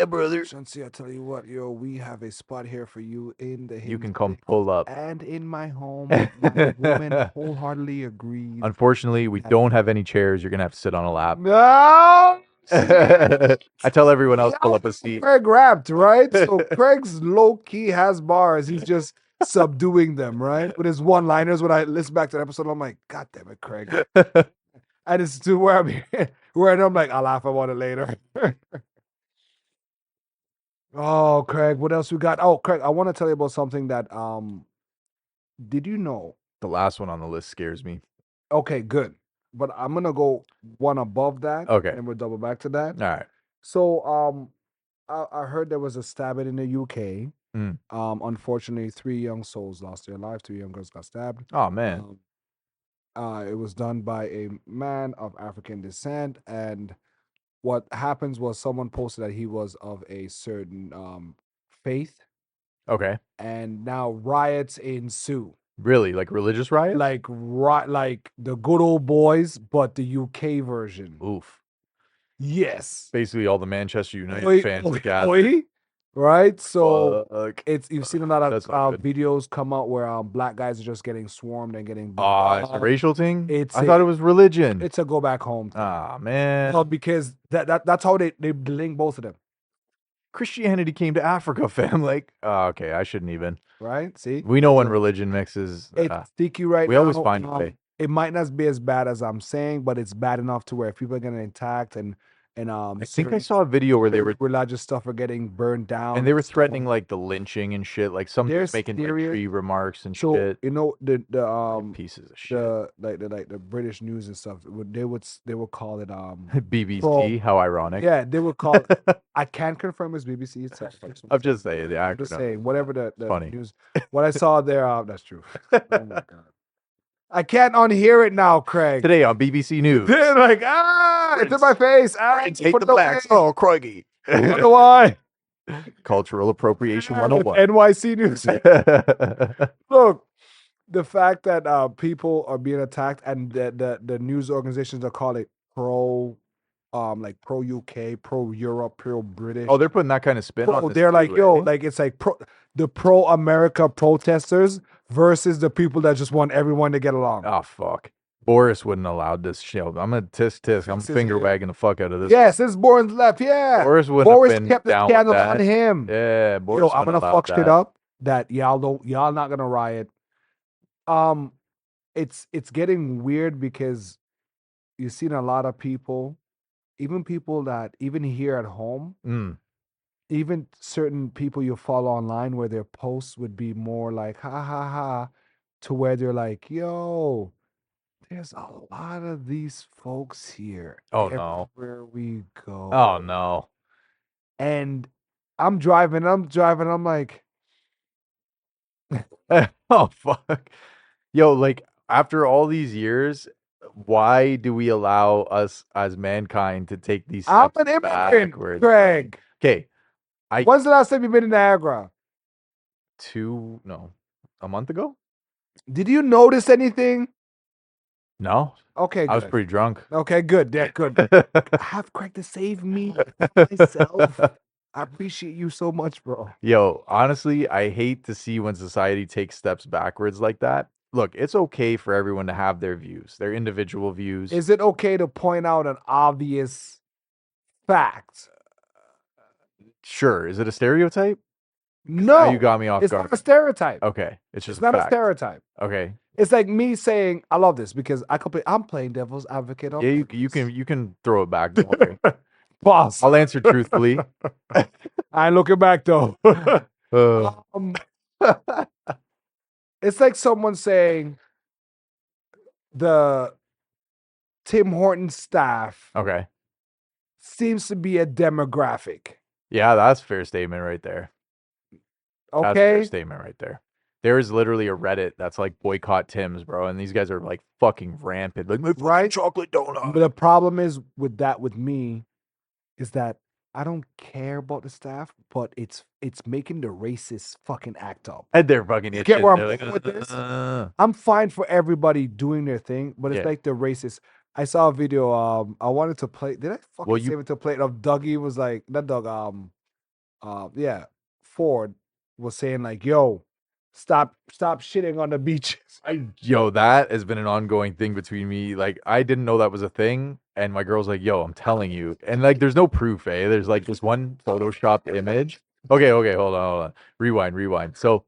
brother. Shansia, I tell you what, yo, we have a spot here for you in the. You can come pull up. And in my home, my woman wholeheartedly agrees. Unfortunately, we don't have any chairs. You're gonna have to sit on a lap. No. I tell everyone else pull up a seat. Craig rapped, right? So Craig's low key has bars. He's just subduing them, right? With his one-liners. When I listen back to the episode, I'm like, God damn it, Craig. And it's to where I'm here, where I'm like, I'll laugh about it later. Oh, Craig, what else we got? Oh, Craig, I want to tell you about something that did you know? The last one on the list scares me. Okay, good. But I'm gonna go one above that. Okay. And we'll double back to that. All right. So I heard there was a stabbing in the UK. Unfortunately, 3 young souls lost their lives. 2 young girls got stabbed. Oh man. It was done by a man of African descent, and what happens was someone posted that he was of a certain faith, Okay. and now riots ensue. Really? Like religious riots? Like the good old boys, but the UK version. Oof. Yes. Basically, all the Manchester United Oi, fans oi, gathered. oi. Right? So Fuck. you've seen a lot of That's not good. videos come out where black guys are just getting swarmed and getting beat It's a up. racial thing? It's I thought it was religion. It's a go back home thing. Man. Well, because that's how they link both of them. Christianity came to Africa, fam. Like, okay, I shouldn't even. Right? See? We know when So religion mixes. it's sticky right we now. always find a way. It might not be as bad as I'm saying, but it's bad enough to where people are getting attacked and I think I saw a video where they were religious stuff are getting burned down, and they were threatening like the lynching and shit. Like some They're dudes making like serious. tree remarks and So shit. you know the Pieces of shit. the British news and stuff. They would call it BBC. How ironic. Yeah, they would call it. I can't confirm it's BBC itself. I'm just saying the acronym. I'm just saying whatever the Funny. news. What I saw there, that's true. Oh my god. I can't unhear it now, Craig. Today on BBC News. They're like, it's in my face. Hate the blacks. Oh, Craigie. Wonder why. Cultural appropriation 101. NYC News. Look, the fact that people are being attacked and the news organizations are calling it pro UK, pro Europe, pro British. Oh, they're putting that kind of spin on this. They're too, like, like it's like the pro America protesters versus the people that just want everyone to get along. Oh fuck. Boris wouldn't allow this shit. I'm gonna tisk. I'm finger wagging the fuck out of this. Yes, this Boris left. Yeah, Boris wouldn't have been kept the down scandal with that. on him. Yeah, Boris. I'm gonna fuck shit up. That y'all not gonna riot. It's getting weird because you've seen a lot of people, even people that even here at home, even certain people you follow online where their posts would be more like ha ha ha, to where they're like, yo, there's a lot of these folks here. Oh no. Everywhere we go. Oh no. And I'm driving, I'm like, oh fuck. Yo, like after all these years, why do we allow us as mankind to take these steps I'm an immigrant, backwards? Greg. Okay. When's the last time you've been in Niagara? A month ago? Did you notice anything? No. Okay, good. I was pretty drunk. Okay, good. Yeah, good. Have Craig to save me myself. I appreciate you so much, bro. Yo, honestly, I hate to see when society takes steps backwards like that. Look, it's okay for everyone to have their views, their individual views. Is it okay to point out an obvious fact? Sure. Is it a stereotype? No. You got me off guard. It's not a stereotype. Okay. It's just not a stereotype. Okay. It's like me saying, I love this because I'm playing devil's advocate. Yeah, you can throw it back. Don't worry. Boss. I'll answer truthfully. I ain't looking back though. It's like someone saying the Tim Hortons staff seems to be a demographic. Yeah, that's a fair statement right there. Okay. That's a fair statement right there. There is literally a Reddit that's like boycott Tim's, bro, and these guys are like fucking rampant. Like my fucking chocolate donut. But the problem is with me is that I don't care about the staff, but it's making the racists fucking act up. And they're fucking itching. Get where I'm going with this? I'm fine for everybody doing their thing, but it's like the racists. I saw a video. I wanted to play. Did I fucking save it to play? Of Dougie was like that dog. Ford was saying like, "Yo, stop shitting on the beaches." Yo, that has been an ongoing thing between me. Like, I didn't know that was a thing, and my girl's like, "Yo, I'm telling you," and like, there's no proof, eh? There's like this one photoshopped image. Okay, hold on. Rewind. So,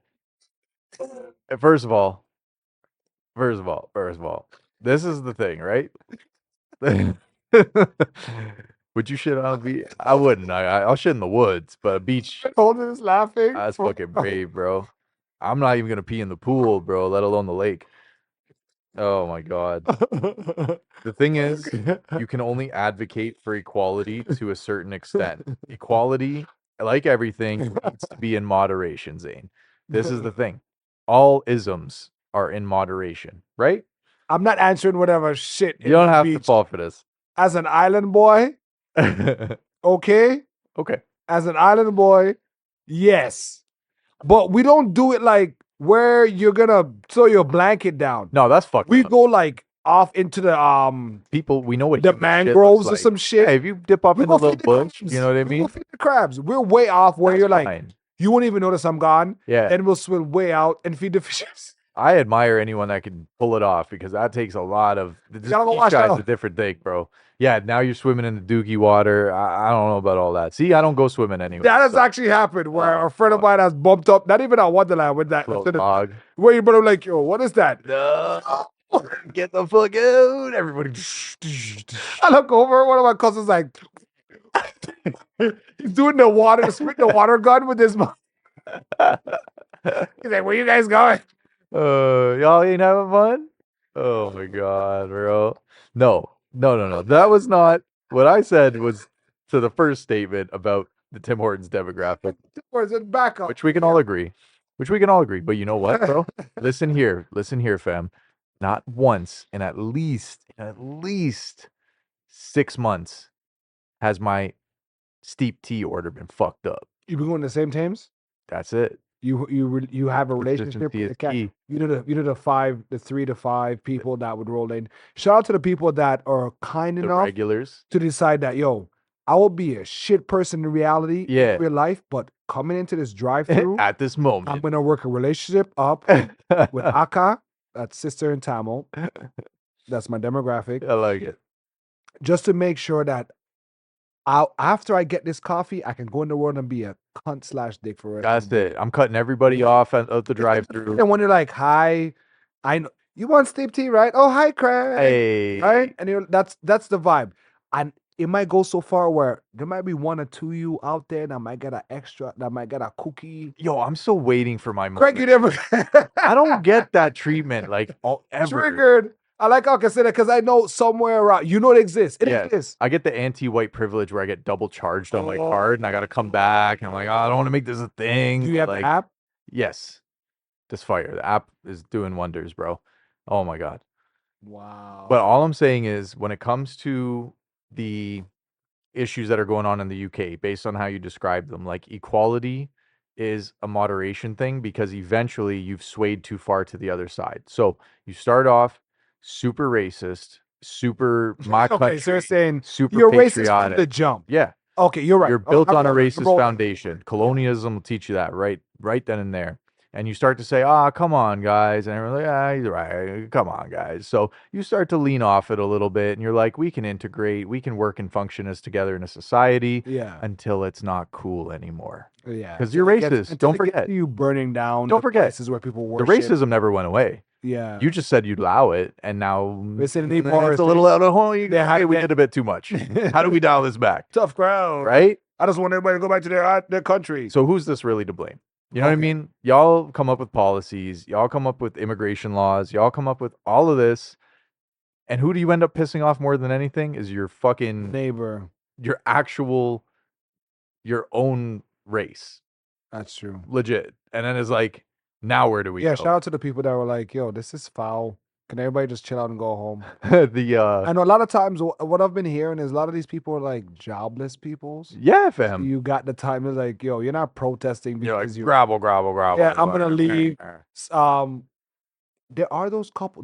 first of all, this is the thing, right? Would you shit on a beach? I wouldn't. I'll shit in the woods, but a beach. Holden is laughing. That's fucking brave, bro. I'm not even gonna pee in the pool, bro, let alone the lake. Oh my god. The thing is, you can only advocate for equality to a certain extent. Equality, like everything, needs to be in moderation, Zane. This is the thing. All isms are in moderation, right? I'm not answering whatever shit. You don't have to fall for this. As an island boy, Okay? Okay. As an island boy, yes. But we don't do it like where you're gonna throw your blanket down. No, that's fucked We up. go like off into the People, we know what the human shit mangroves looks or like. some shit. Hey, if you dip off We in a go little feed the bush, crabs. you know what I We go mean? feed the crabs. We're way off where That's you're like, fine. you won't even notice I'm gone. Yeah. And we'll swim way out and feed the fishes. I admire anyone that can pull it off because that takes a lot of. This gotta go beach wash that guy's a off. different thing, bro. Yeah, now you're swimming in the dookie water. I don't know about all that. See, I don't go swimming anyway. That has actually happened where a friend of mine has bumped up, not even on Wonderland with that. Little dog. Where you brother like, yo, what is that? No, get the fuck out! Everybody. I look over, one of my cousins like, he's doing the water, spitting the water gun with his mouth. He's like, where you guys going? Y'all ain't having fun? Oh my god, bro. No. That was not what I said. Was to the first statement about the Tim Hortons demographic, Where's it back up? which we can all agree. But you know what, bro? Listen here, fam. Not once in at least 6 months has my steep tea order been fucked up. You been going to the same teams? That's it. You have a relationship Consistency with is the cat. key. You know the 3 to 5 people that would roll in. Shout out to the people that are kind The enough regulars. to decide that, yo, I will be a shit person in reality Yeah. in real life, but coming into this drive-through, At this I'm moment. gonna work a relationship up with Aka, that's sister in Tamil. That's my demographic. I like it. Just to make sure that after I get this coffee, I can go in the world and be a cunt/dick for the rest That's of the day. it. I'm cutting everybody off at the drive-through. And when you're like, hi, I know you want steep tea, right? Oh, hi, Craig. Hey, Right? And that's the vibe. And it might go so far where there might be 1 or 2 of you out there that might get a cookie. yo, I'm still waiting for my Craig, you moment. never I don't get that treatment like ever. triggered. I like how I consider because I know somewhere around you know it exists. It Yeah, exists. I get the anti-white privilege where I get double charged on my card and I got to come back and I'm like, oh, I don't want to make this a thing. Do you have like, the app? Yes, this fire. The app is doing wonders, bro. Oh my god. Wow. But all I'm saying is, when it comes to the issues that are going on in the UK, based on how you describe them, like equality is a moderation thing because eventually you've swayed too far to the other side. So you start off super racist, super my Okay, country, so you're saying super you're racist from patriotic. the jump. Yeah, Okay, you're right. you're built on a I'm racist rolling. foundation. Colonialism will teach you that right then and there. And you start to say, come on, guys. And everyone's like, he's right. Come on, guys. So you start to lean off it a little bit and you're like, we can integrate, we can work and function as together in a society Yeah. until it's not cool anymore. Yeah. Because you're racist. Don't forget. You burning down. Don't forget. Places where people The worship. racism never went away. Yeah. You just said you'd allow it, and now It's it's a little out of home. We did a bit too much. How do we dial this back? Tough crowd. Right? I just want everybody to go back to their country. So who's this really to blame? You know what I mean? Y'all come up with policies. Y'all come up with immigration laws. Y'all come up with all of this. And who do you end up pissing off more than anything is your fucking neighbor. Your own race. That's true. Legit. And then it's like, now where do we go? Shout out to the people that were like, yo, this is foul. Can everybody just chill out and go home? I know a lot of times what I've been hearing is a lot of these people are like jobless peoples. Yeah, fam. You got the time to like, yo, you're not protesting because you're like, grabble. Yeah, I'm gonna leave. There are those people.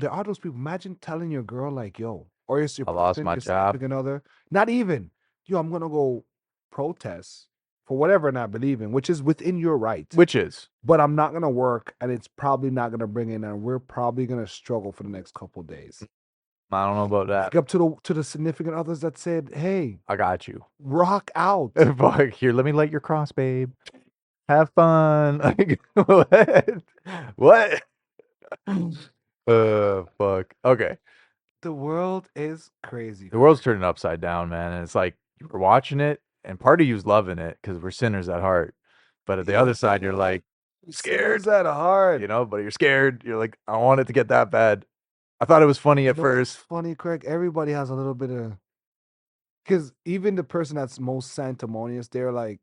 Imagine telling your girl like, yo, or your I lost my job. Another, not even, yo, I'm gonna go protest for whatever and I believe in, which is within your right. But I'm not gonna work, and it's probably not gonna bring in, and we're probably gonna struggle for the next couple of days. I don't know about that. Up to the significant others that said, "Hey, I got you. Rock out. Here, let me light your cross, babe. Have fun." Like, what? Fuck. Okay. The world is crazy. The world's turning upside down, man, and it's like we're watching it, and part of you's loving it because we're sinners at heart, but at the other side, you're like scared at heart, but you're scared. You're like, I want it to get that bad. I thought it was funny at first. Funny, Craig. Everybody has a little bit of, because even the person that's most sanctimonious, they're like,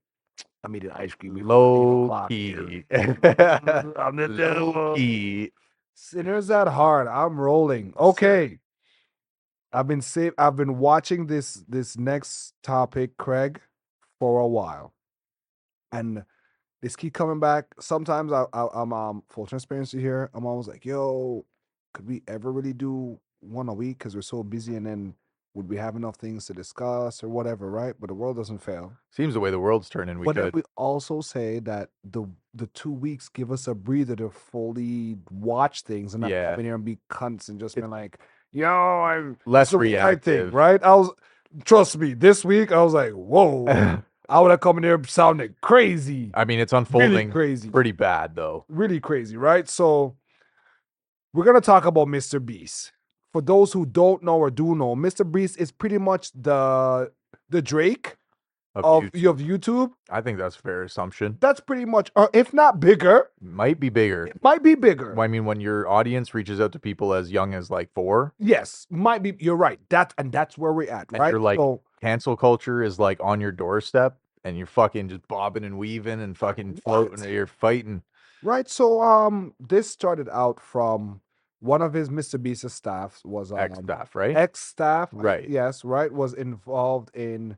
I made an ice cream. Low key. I'm the devil. Key. Sinners at heart. I'm rolling. Okay. I've been watching this next topic, Craig, for a while, and this keep coming back. Sometimes I'm full transparency here. I'm always like, yo, could we ever really do one a week because we're so busy, and then would we have enough things to discuss or whatever, right? But the world doesn't fail. Seems the way the world's turning, we But then could. we also say that the 2 weeks give us a breather to fully watch things and not Yeah. come in here and be cunts and just be like, yo, I'm Less it's the right thing, reactive. right? Trust me, this week I was like, whoa, I would have come in here sounding crazy. I mean, it's unfolding crazy. pretty bad, though. Really crazy, right? So we're gonna talk about Mr. Beast. For those who don't know or do know, Mr. Beast is pretty much the Drake of YouTube. I think that's a fair assumption. That's pretty much, or if not bigger, Might be bigger. it might be bigger. Well, I mean, when your audience reaches out to people as young as like 4, Yes, might be. You're right. That's where we're at, and right? you're like, So, cancel culture is like on your doorstep, and you're fucking just bobbing and weaving and fucking floating, and you're fighting. right. So, this started out from one of his Mr. Beast's staff was Ex-staff, right? Ex-staff, Right. Yes, right. Was involved in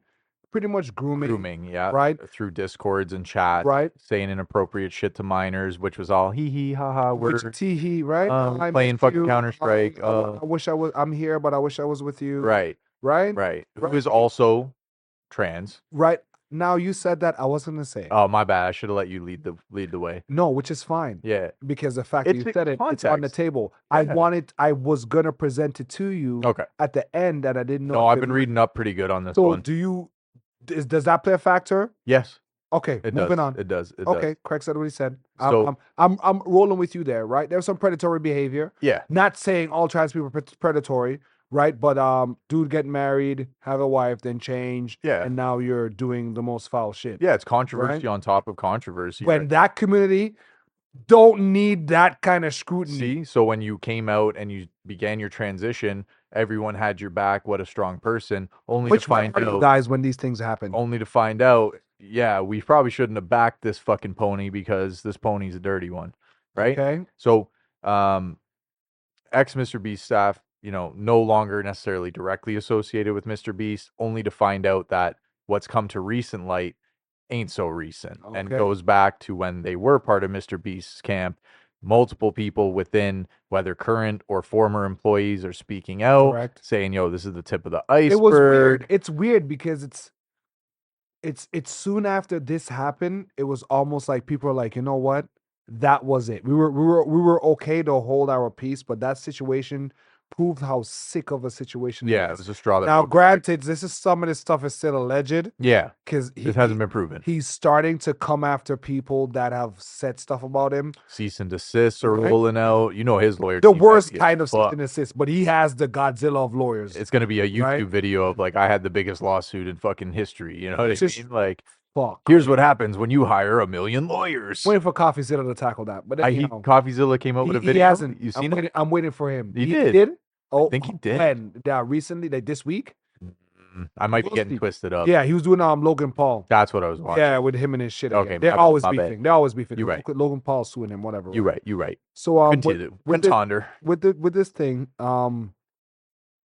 pretty much grooming, yeah. right? Through discords and chat, Right. saying inappropriate shit to minors, which was all hee hee ha ha. We're Tee right? I playing miss fucking you. Counter-Strike. I wish I was. I'm here, but I wish I was with you. Right. Right. Who is also trans. Right. Now you said that I wasn't gonna say. Oh, my bad. I should have let you lead the way. No, which is fine. Yeah. Because the fact that It's you in said it, it's on the context. table. Yeah. I was gonna present it to you Okay. at the end, and I didn't know. No, I've been reading up pretty good on this So one. does that play a factor? Yes. Okay, It moving does. on. It does. It Okay, does. Craig said what he said. So- I'm rolling with you there, right? There's some predatory behavior. Yeah. Not saying all trans people are predatory, right? But dude get married, have a wife, then change, Yeah. and now you're doing the most foul shit. Yeah, it's controversy on top of controversy. When that community don't need that kind of scrutiny. See, so when you came out and you began your transition, everyone had your back. What a strong person. Only Which to find one are you out, guys when these things happen? only to find out, yeah, we probably shouldn't have backed this fucking pony because this pony's a dirty one, right? Okay. So, ex Mr. Beast staff, no longer necessarily directly associated with Mr. Beast, only to find out that what's come to recent light ain't so recent and Okay. goes back to when they were part of Mr. Beast's camp. Multiple people within, whether current or former employees, are speaking out, Correct. saying, yo, this is the tip of the iceberg. It was weird. It's weird because it's soon after this happened, it was almost like people are like, you know what? That was it. We were okay to hold our peace, but that situation proved how sick of a situation Yeah, it it is. was a straw that Now, broke the camel's granted, some of this stuff is still alleged. Yeah, Because it hasn't been proven. He's starting to come after people that have said stuff about him. Cease and desists are Right. rolling out. His lawyer. The team worst might be kind of as cease fuck. and desist, but he has the Godzilla of lawyers. It's going to be a YouTube Right. video of like, I had the biggest lawsuit in fucking history. You know what I Just- mean? Like, Fuck. here's what happens when you hire 1,000,000 lawyers. Waiting for CoffeeZilla to tackle that, but anyhow, CoffeeZilla came out with a he video. hasn't. You seen it? I'm waiting for him. He did. Oh, think he did. When? Yeah, recently, like this week. I might be We'll getting see. twisted up. Yeah, he was doing Logan Paul. That's what I was watching. Yeah, with him and his shit. Okay, Again. They're my bad, always my bad. beefing. They're always beefing. You right. Logan Paul suing him, whatever. You right. You right. So Continue. with Contender. with this thing,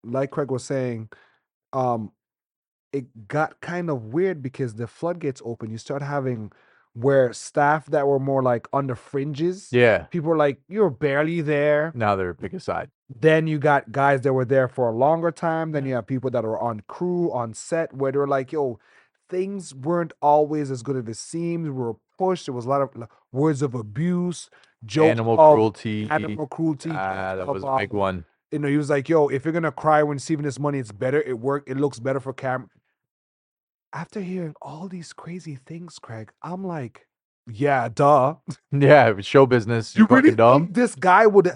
like Craig was saying, it got kind of weird because the floodgates open. You start having where staff that were more like on the fringes. Yeah. People were like, you're barely there. Now they're pick a side. Then you got guys that were there for a longer time. Then you have people that are on crew, on set, where they're like, yo, things weren't always as good as it seemed. We were pushed. There was a lot of words of abuse, jokes Animal of cruelty. animal cruelty. That was a big one. He was like, yo, if you're gonna cry when receiving this money, it's better. It looks better for camera. After hearing all these crazy things, Craig, I'm like, yeah, duh. Yeah, it was show business. You You're really fucking dumb, think this guy would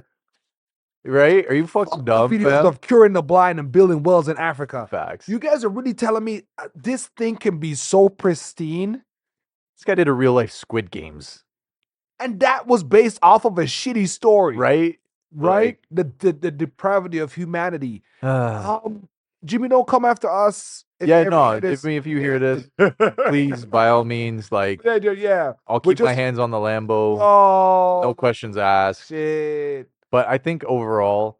right? Are you fucking dumb, videos fam? of curing the blind and building wells in Africa? Facts. You guys are really telling me this thing can be so pristine? This guy did a real life Squid Games, And that was based off of a shitty story. right? Right? The depravity of humanity. Jimmy, don't come after us. If you yeah, ever no. hear this. If you hear this, please, by all means, like, Yeah. I'll We're keep my just- hands on the Lambo. Oh, No questions asked. shit. But I think overall,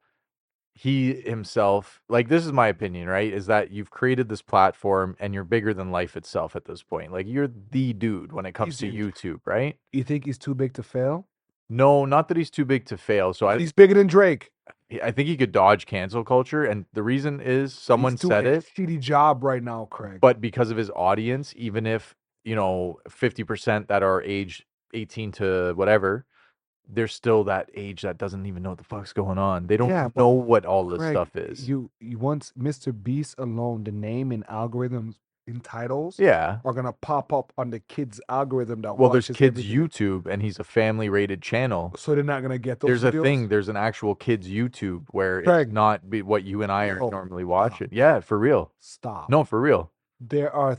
he himself, like, this is my opinion, right? Is that you've created this platform and you're bigger than life itself at this point. Like, you're the dude when it comes to YouTube, right? You think he's too big to fail? No, not that he's too big to fail. So He's bigger than Drake. I think he could dodge cancel culture, and the reason is But someone he's doing said a it, shitty job right now, Craig. but because of his audience, even if 50% that are age 18 to whatever, there's still that age that doesn't even know what the fuck's going on. They don't Yeah, but know what all this Craig, stuff is. you once Mr. Beast alone, the name and algorithms in titles Yeah. are gonna pop up on the kids' algorithm that Well, there's watches kids everything. YouTube, and he's a family rated channel. So they're not gonna get those There's a videos. thing. There's an actual kids YouTube where it's Craig, not what you and I are oh, normally stop, watching. Yeah, for real. stop. No, for real. There are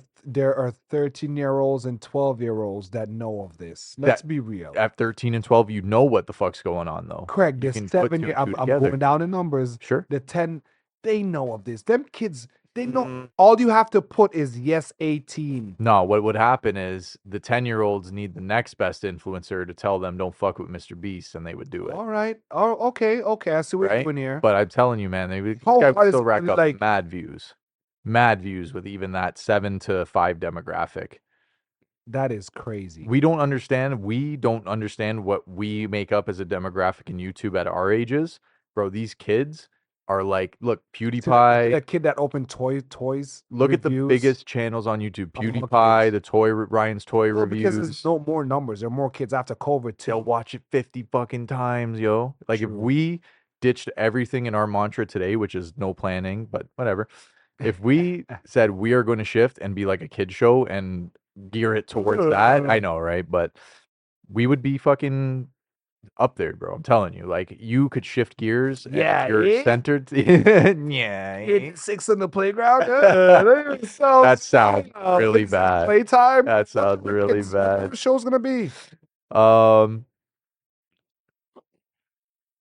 13-year-olds and 12-year-olds that know of this. Let's That be real. At 13 and 12, you know what the fuck's going on, though. Craig, You there's can put 7 two year. and two I'm together. going down in numbers. Sure. The 10, they know of this. Them kids, they know. Mm. All you have to put is yes 18. No, what would happen is the 10-year-olds need the next best influencer to tell them don't fuck with Mr. Beast, and they would do it. All right. Oh, okay. I see what you're Right? doing here. But I'm telling you, man, this How guy hard would is still it rack gonna up be, like- mad views. Mad views with even that 7 to 5 demographic. That is crazy. We don't understand what we make up as a demographic in YouTube at our ages. Bro, these kids are like, look, PewDiePie. That kid that opened toys. Look at the reviews. biggest channels on YouTube. Of all PewDiePie, kids. Ryan's toy Well, because reviews. there's no more numbers. There are more kids after COVID too. They'll watch it 50 fucking times, yo. Like, if True. we ditched everything in our mantra today, which is no planning, but whatever. If we said we are going to shift and be like a kid show and gear it towards that, I know, right? But we would be fucking up there, bro. I'm telling you. Like, you could shift gears. And Yeah, if you're eh? centered. Yeah. Hit 6 on the playground. That sounds really bad. Playtime. That sounds really What the bad. show's gonna be. Um,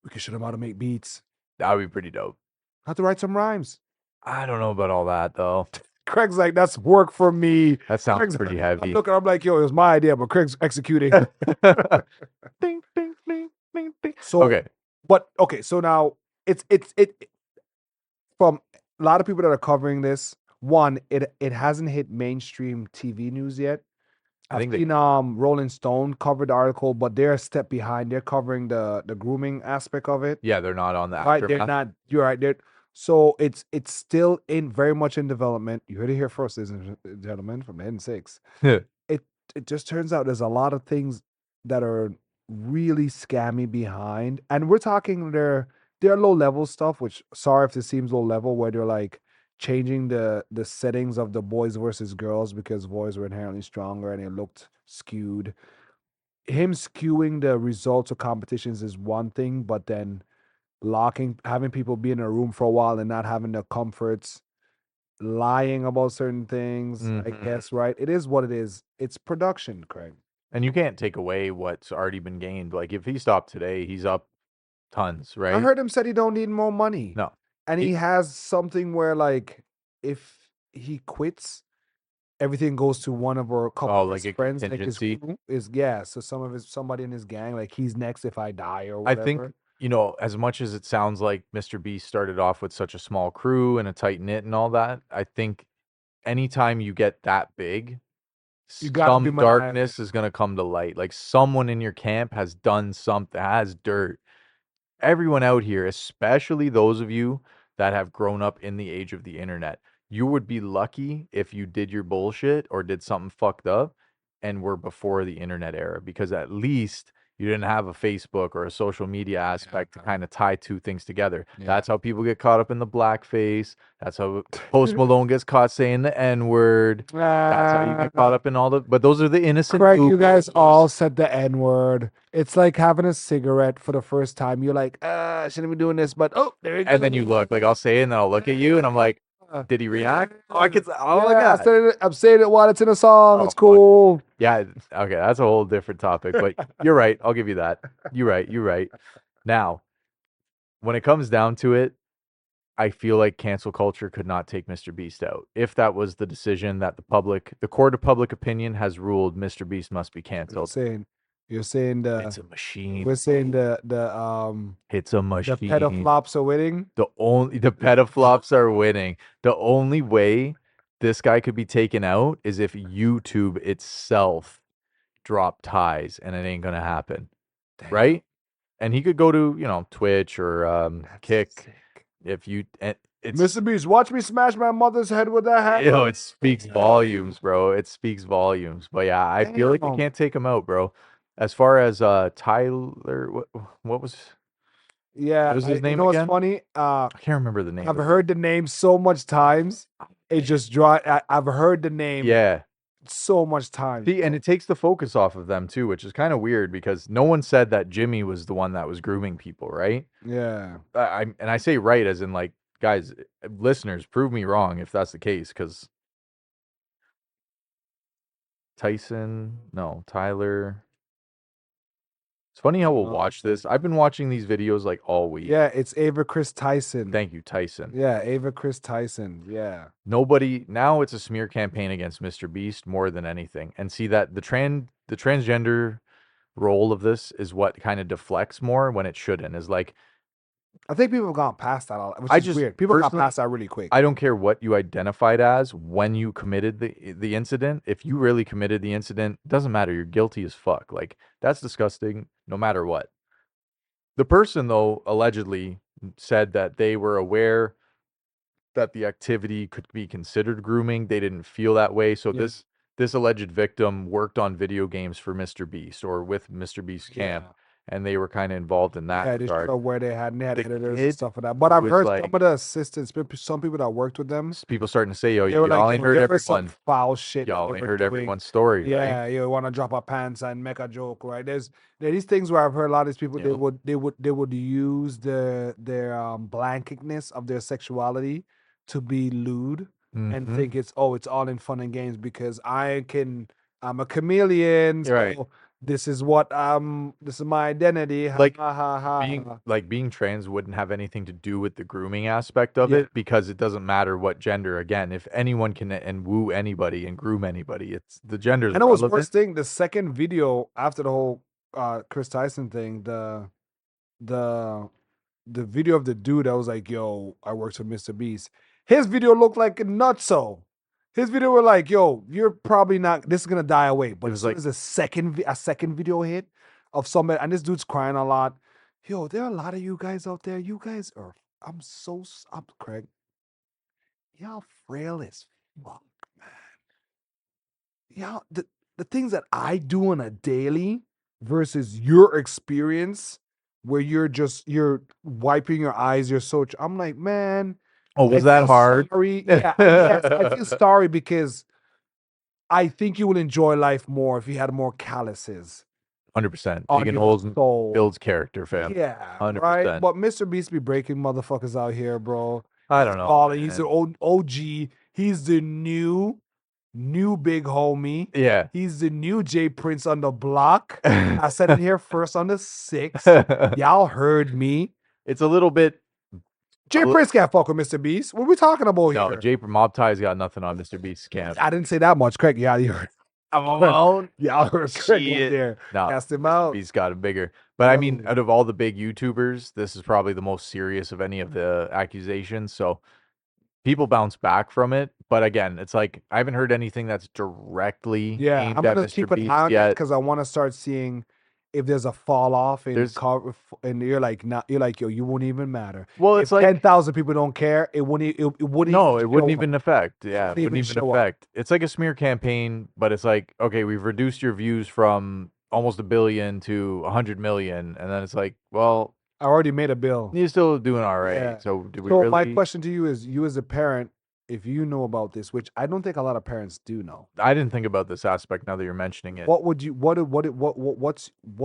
We could show them how to make beats. that would be pretty dope. How to write some rhymes. I don't know about all that though. Craig's like, that's work for me. That sounds Craig's pretty I'm heavy. looking, I'm like, yo, it was my idea, but Craig's executing. Ding, ding, ding, ding, ding. So Okay. But okay, so now it from a lot of people that are covering this. One, it hasn't hit mainstream TV news yet. I I've think they- seen Rolling Stone covered the article, but they're a step behind. They're covering the grooming aspect of it. Yeah, they're not on that. Right, they're not. You're right. So it's still very much in development. You heard it here first, ladies and gentlemen, from the N6. It just turns out there's a lot of things that are really scammy behind, and we're talking they're low level stuff. Which, sorry if this seems low level, where they're like changing the settings of the boys versus girls because boys were inherently stronger and it looked skewed. Him skewing the results of competitions is one thing, but then having people be in a room for a while and not having the comforts, lying about certain things, I Mhm. guess, right? It is what it is. It's production, Craig. And you can't take away what's already been gained. Like, if he stopped today, he's up tons, right? I heard him said he don't need more money. No. And he has something where, like, if he quits, everything goes to one of our couple of like his a friends. Like his contingency? crew is so somebody in his gang, like he's next if I die or I whatever. think, as much as it sounds like Mr. Beast started off with such a small crew and a tight knit and all that, I think anytime you get that big, You gotta be some maniacal. darkness is going to come to light. Like, someone in your camp has done something, has dirt. Everyone out here, especially those of you that have grown up in the age of the internet, you would be lucky if you did your bullshit or did something fucked up and were before the internet era, because at least you didn't have a Facebook or a social media aspect to kind of tie two things together. Yeah. That's how people get caught up in the blackface. That's how Post Malone gets caught saying the N-word. That's how you get caught up in all the. But those are the innocent. Craig, you guys all said the N-word. It's like having a cigarette for the first time. You're like, shouldn't be doing this, but there you go. And then you look, like, I'll say it and then I'll look at you and I'm like, did he react? Oh, I could. Oh my Yeah, god. I'm saying it while it's in a song. Oh, It's cool. Yeah. Okay, that's a whole different topic. But you're right. I'll give you that. You're right. You're right. Now, when it comes down to it, I feel like cancel culture could not take Mr. Beast out. If that was the decision that the court of public opinion has ruled, Mr. Beast must be I'm canceled. saying You're saying It's a machine. we're saying It's a the machine. petaflops are winning. The petaflops are winning. The only way this guy could be taken out is if YouTube itself dropped ties, and it ain't gonna happen, Damn, right? And he could go to Twitch or that's Kick sick. if you. And it's Mr. Beast, watch me smash my mother's head with that hammer. it speaks volumes, bro. It speaks volumes. But yeah, I feel like you Damn. can't take him out, bro. As far as Tyler, what was Yeah, his you name know what's again? funny? I can't remember the name I've of it. heard the name so much times. It just draw. I've heard the name Yeah. so much times. See, and it takes the focus off of them too, which is kind of weird because no one said that Jimmy was the one that was grooming people, right? Yeah. I say right as in like, guys, listeners, prove me wrong if that's the case, because Tyler. It's funny how we'll watch this. I've been watching these videos like all week. Yeah, it's Ava Chris Tyson. Thank you, Tyson. Yeah, Ava Chris Tyson. Yeah. Nobody now, it's a smear campaign against Mr. Beast more than anything. And see that the transgender role of this is what kind of deflects more when it shouldn't. Is like, I think people have gone past that, which I is just weird. People got personally, past that really quick. I don't care what you identified as when you committed the incident. If you really committed the incident, it doesn't matter. You're guilty as fuck. Like, that's disgusting no matter what. The person, though, allegedly said that they were aware that the activity could be considered grooming. They didn't feel that way. So Yeah. this alleged victim worked on video games for Mr. Beast or with Mr. Beast camp, and they were kind of involved in that Yeah, they regard. showed where they had The editors and kid stuff like that. But I've was heard like, some of the assistants, some people that worked with them, people starting to say, yo, they were y'all like, ain't yo, heard there was some everyone. foul shit that Y'all they ain't were heard doing. everyone's story, right? Yeah, you want to drop a pants and make a joke, right? There are these things where I've heard a lot of these people Yep. they would use their blanketness of their sexuality to be lewd and Mhm. think it's all in fun and games because I'm a chameleon, You're right. so this is my identity. Ha, Like, ha, ha, ha. being trans wouldn't have anything to do with the grooming aspect of Yeah. it, because it doesn't matter what gender. Again, if anyone can and woo anybody and groom anybody, it's the gender's And it was relevant. worst thing. The second video after the whole Chris Tyson thing, the video of the dude that was like, "Yo, I worked for Mr. Beast." His video looked like a nutso. His video were like, "Yo, you're probably not. This is gonna die away." But It as was soon like, as a second video hit of somebody, and this dude's crying a lot. Yo, there are a lot of you guys out there. You guys are. I'm Craig. Y'all frail as fuck, man. Yeah, the things that I do on a daily versus your experience where you're wiping your eyes, I'm like, man, oh, I was that feel hard? sorry. Yeah, yes, I feel sorry because I think you will enjoy life more if you had more calluses 100%. on Digging your holes soul. builds character, fam. Yeah, right. 100%. But Mr. Beast be breaking motherfuckers out here, bro. I don't know, Calling, he's the man. OG. He's the new big homie. Yeah. He's the new J Prince on the block. I said it here first on the 6th. Y'all heard me. It's a little bit. J Prince can't fuck with Mr. Beast. What are we talking about No, here? Mob Tie's got nothing on Mr. Beast's camp. I didn't say that much. Craig, yeah, you heard. I'm alone. Y'all heard Craig up Shit. there. No, Cast him Mr. out. Beast got it bigger. But I mean, Yo. out of all the big YouTubers, this is probably the most serious of any of the accusations. So people bounce back from it. But again, it's like, I haven't heard anything that's directly Yeah, aimed I'm at gonna Mr. keep an Beast eye on it yet. because I want to start seeing if there's a fall off in There's- and you're like, not, you're like, yo, you won't even matter. Well, If it's like 10,000 people don't care, it wouldn't. It wouldn't. no, it wouldn't show up. even affect. Yeah, it Wouldn't wouldn't even even show up. affect. It's like a smear campaign, but it's like, okay, we've reduced your views from almost 1 billion to 100 million, and then it's like, well, I already made a bill. you're still doing all right. Yeah. So do we So really? my question to you is, you as a parent, if you know about this, which I don't think a lot of parents do know, I didn't think about this aspect now that you're mentioning it. what would you what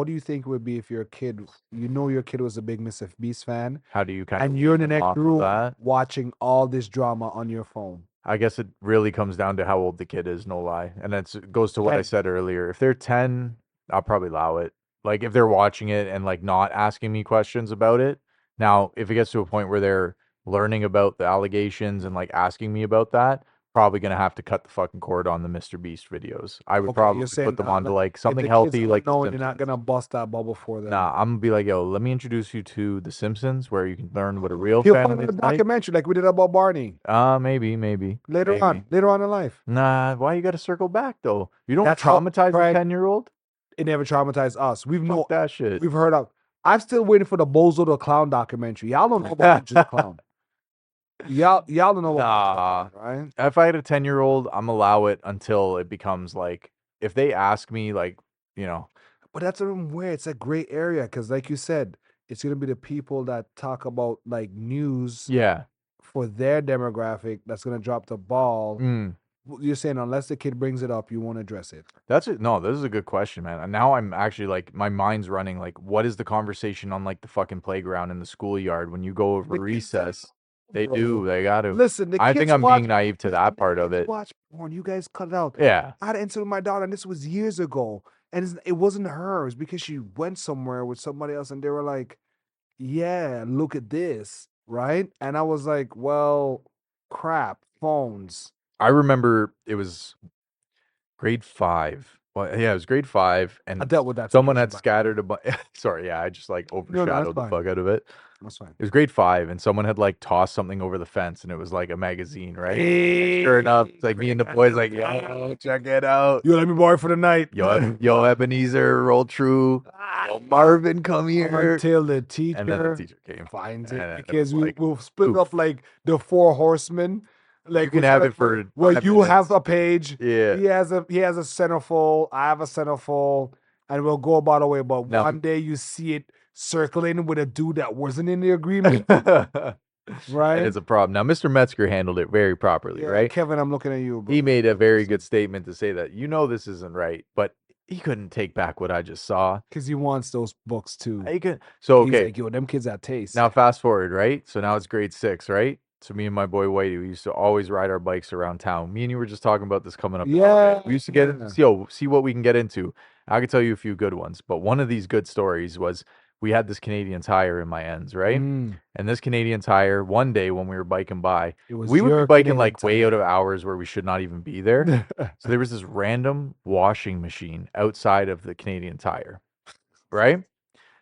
do you think would be if your kid, your kid was a big Mr. Beast fan, How do you kind and of you're in the lead them next off of room that? watching all this drama on your phone? I guess it really comes down to how old the kid is, no lie. And it goes to what I 10. said earlier. If they're 10, I'll probably allow it. Like, if they're watching it and like not asking me questions about it. Now, if it gets to a point where they're learning about the allegations and like asking me about that, probably gonna have to cut the fucking cord on the Mr. Beast videos. I would Okay, probably you're saying put them onto like if something the kids healthy, don't like The know it, you're not Simpsons. gonna bust that bubble for them. Nah, I'm gonna be like, yo, let me introduce you to The Simpsons, where you can learn what a real He'll find family a is like. documentary like we did about Barney Maybe. later on in life. Nah, why you gotta circle back though? You don't That's how traumatize a 10-year-old? it never traumatized us. Fuck that shit. We've heard of. I'm still waiting for the Bozo the Clown documentary. Y'all don't know about Bozo the Clown. Y'all don't know Nah. about right? If I had a 10-year-old, I'm allow it until it becomes like, if they ask me, like, you know, But that's even where it's a gray area because, like you said, it's gonna be the people that talk about like news yeah. for their demographic that's gonna drop the ball. Mm. You're saying unless the kid brings it up, you won't address it. That's it. No, this is a good question, man. And now I'm actually like, my mind's running. Like, what is the conversation on like the fucking playground in the schoolyard when you go over recess? They do. They got to. Listen, the I kids think I'm watch, being naive to that part of it. Watch porn. You guys cut it out. Yeah. I had an incident with my daughter, and this was years ago, and it wasn't her. It was because she went somewhere with somebody else, and they were like, "Yeah, look at this," right? And I was like, "Well, crap, phones." I remember it was grade 5. Well, yeah, it was grade 5, I and dealt with that. someone had situation scattered a bunch. Sorry, yeah, I just like that's overshadowed the fine. fuck out of it. That's fine. It was grade 5, and someone had like tossed something over the fence, and it was like a magazine, right? Hey, Sure enough, it's like me and the boys, like, yo, check it out. you let me borrow it for the night. Yo, Ebenezer, roll true. Yo, Marvin, come here. Until the And then the teacher teacher came. finds And it it because was like, we'll split oof. up like the four horsemen. Like You can have it for well, 5 you have minutes. a page. Yeah. He has a centerfold. I have a centerfold, and we'll go about our way. But Now- one day you see it circling with a dude that wasn't in the agreement, right? And it's a problem. Now, Mr. Metzger handled it very properly, Yeah, right? Kevin, I'm looking at you, bro. He made a very good statement to say that, this isn't right, but he couldn't take back what I just saw. Because he wants those books too. He could. So, He's okay. like, yo, them kids have taste. Now, fast forward, right? So now it's grade 6, right? So me and my boy Whitey, we used to always ride our bikes around town. Me and you were just talking about this coming up. Yeah. We used to get into, see what we can get into. I could tell you a few good ones, but one of these good stories was we had this Canadian Tire in my ends, right? Mm. And this Canadian Tire, one day when we were biking by, It was we would be your biking Canadian like way Tire. out of hours where we should not even be there. So there was this random washing machine outside of the Canadian Tire, right?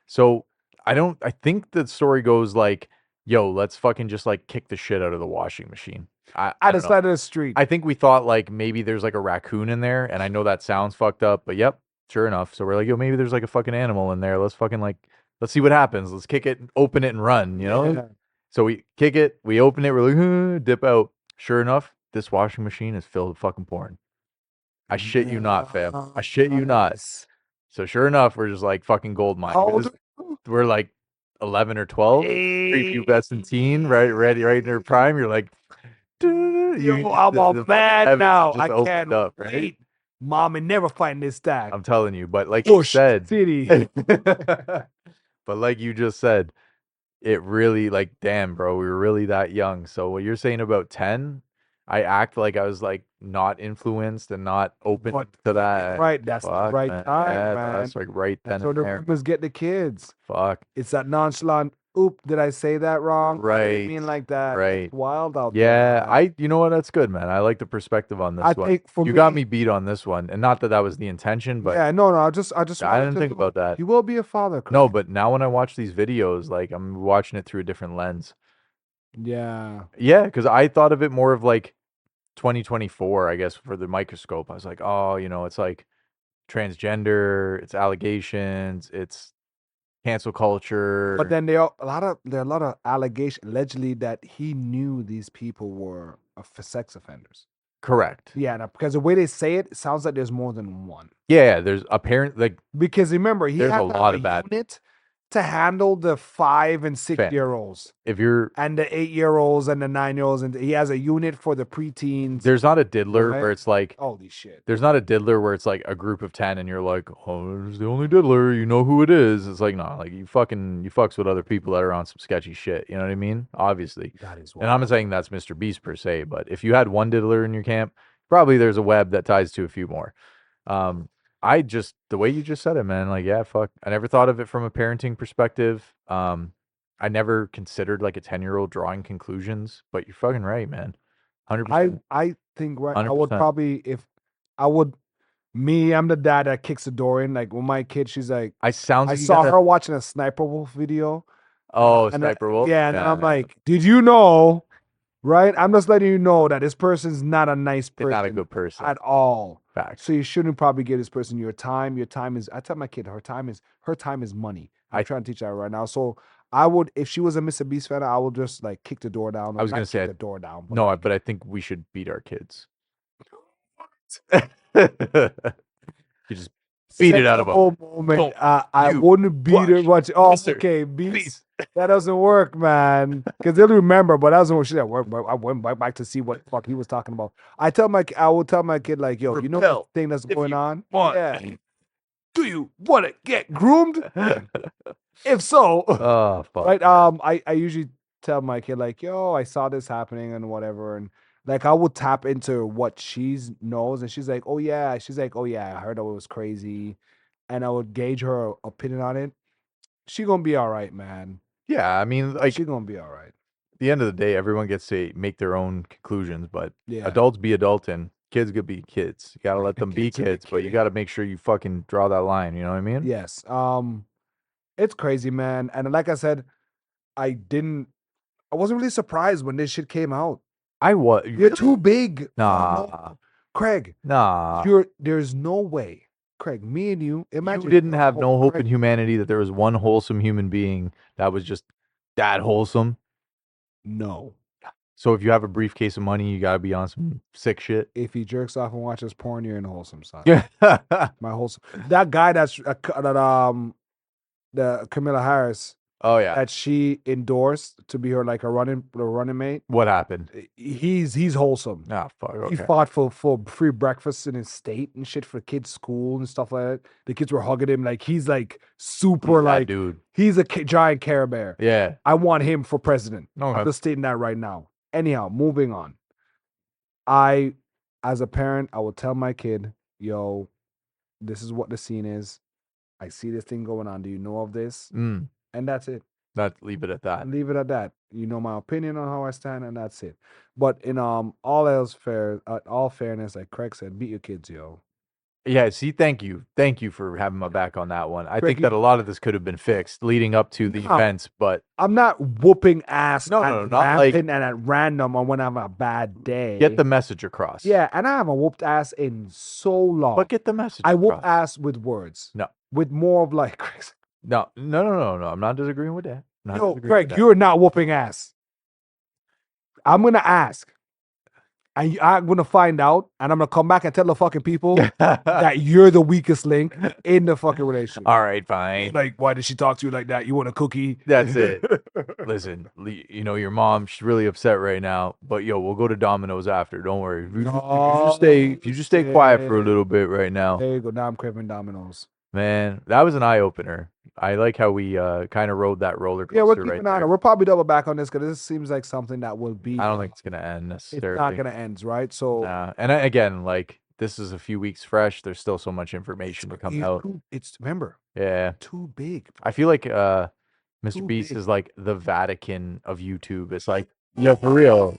So I think the story goes like, yo, let's fucking just like kick the shit out of the washing machine. I At the don't know. side of the street. I think we thought like maybe there's like a raccoon in there, and I know that sounds fucked up, but yep, sure enough. So we're like, yo, maybe there's like a fucking animal in there. Let's fucking like, let's see what happens. Let's kick it, open it, and run, Yeah. So we kick it, we open it, we're like, dip out. Sure enough, this washing machine is filled with fucking porn. I shit you not, fam. I shit you not. Nice. So sure enough, we're just like fucking gold mine. How old We're like 11 or 12, prepubescent teen, right in her prime. You're like, Yo, I'm a fan now. I can't up, wait. right? Mom and never find this stack. I'm telling you, but like you said, City. but like you just said, it really, like, damn, bro, we were really that young. So what you're saying about 10, I act like I was like not influenced and not open to that. Right, that's the right time, Yeah, man. that's like right then So and the there. rumors get the kids. Fuck. It's that nonchalant. Oop, did I say that wrong? I Right. didn't mean like that. Right. It's wild out there. Yeah, man. you know what? That's good, man. I like the perspective on this I one. think for You got me- me beat on this one, and not that that was the intention, but yeah, no, I just I wanted didn't to think know. about that. You will be a father, Chris. No, but now when I watch these videos, like I'm watching it through a different lens. Yeah. Yeah, because I thought of it more of like 2024, I guess, for the microscope. I was like, oh, it's like transgender, it's allegations, it's cancel culture. But then there are a lot of allegations allegedly that he knew these people were sex offenders. Correct. Yeah, because the way they say it, it sounds like there's more than one. Yeah, there's apparent like Because remember, he there's had a lot of that. unit to handle the 5 and 6 Fam. year olds If you're and the 8-year-olds and the 9-year-olds, and he has a unit for the preteens. there's not a diddler Right? where it's like Holy shit. there's not a diddler where it's like a group of 10 and you're like, oh, there's the only diddler, you know who it is. It's like, no, like you fucks with other people that are on some sketchy shit. You know what I mean? Obviously. That is And I'm not saying that's Mr. Beast per se, but if you had one diddler in your camp, probably there's a web that ties to a few more. The way you just said it, man, like, yeah, fuck. I never thought of it from a parenting perspective. I never considered like a 10-year-old drawing conclusions, but you're fucking right, man. 100%. I think I would 100%. probably if I would I'm the dad that kicks the door in. Like when my kid, she's like, I sounds I like you saw got her watching a Sniper Wolf video. Oh, And Sniper Wolf. yeah, and then I'm like, did you know? Right? I'm just letting you know that this person's not a nice They're person not a good person. at all. Facts. So you shouldn't probably give this person your time. Your time is I tell my kid her time is money. I'm trying to teach her right now. So I would if she was a Mr. Beast fan, I would just like kick the door down. I was Not gonna say kick the door down, but no, like, but I think we should beat our kids. You just beat it out of them. whole moment. Don't I you wouldn't beat her watch much. Oh, Mr. okay, Beast. Beast. That doesn't work, man. Because they'll remember, but that doesn't work. She said, I went back to see what the fuck he was talking about. I will tell my kid, like, yo, you know the thing that's going on? Yeah. Do you want to get groomed? If so, Oh, fuck. right? I usually tell my kid, like, yo, I saw this happening and whatever. And like, I would tap into what she knows. And she's like, oh, yeah. She's like, oh, yeah, I heard that it was crazy. And I would gauge her opinion on it. She gonna be all right, man. Yeah, I mean, like, She gonna be all right. at the end of the day, everyone gets to make their own conclusions, but Yeah. adults be adulting. Kids could be kids. You gotta let them be kids, but you gotta make sure you fucking draw that line. You know what I mean? Yes. It's crazy, man. And like I said, I wasn't really surprised when this shit came out. I was. You're too big. Nah. Craig. Nah. There's no way. Craig, me and you, imagine You didn't have no hope Craig, in humanity that there was one wholesome human being that was just that wholesome. No. So if you have a briefcase of money, you gotta be on some sick shit. If he jerks off and watches porn, you're in wholesome side. Yeah. My wholesome. That guy that's the Camilla Harris. Oh yeah. That she endorsed to be her like a running mate. What happened? He's wholesome. Ah, fuck. Okay. He fought for free breakfast in his state and shit for kids' school and stuff like that. The kids were hugging him like he's like super like dude. He's a giant Care Bear. Yeah. I want him for president. Okay. I'm just stating that right now. Anyhow, moving on. I, as a parent, I will tell my kid, yo, this is what the scene is. I see this thing going on. Do you know of this? Mm. And that's it. Leave it at that. Leave it at that. You know my opinion on how I stand, and that's it. But in all fairness, like Craig said, beat your kids, yo. Yeah, see, thank you for having my back on that one. I Craig, think that a lot of this could have been fixed leading up to the events, but I'm not whooping ass not like and at random on when I have a bad day. Get the message across. Yeah, and I haven't whooped ass in so long. But get the message I across. whoop ass with words. No. With more of like No. I'm not disagreeing with that. Yo, Craig, you're not whooping ass. I'm gonna ask. And I'm gonna find out, and I'm gonna come back and tell the fucking people that you're the weakest link in the fucking relationship. All right, fine. Like, why did she talk to you like that? You want a cookie? That's it. Listen, you know your mom. She's really upset right now. But yo, we'll go to Domino's after. Don't worry. If you just stay quiet for a little bit right now. There you go. Now I'm craving Domino's. Man, that was an eye opener. I like how we kind of rode that roller coaster. Yeah, we're keeping on it. We're probably double back on this because this seems like something that will be. I don't think it's gonna end necessarily. It's not gonna end, right? So. Nah. And again, like this is a few weeks fresh. There's still so much information to come out. Remember. Yeah. Too big. I feel like Mr. Beast is like the Vatican of YouTube. It's like, yeah, for real.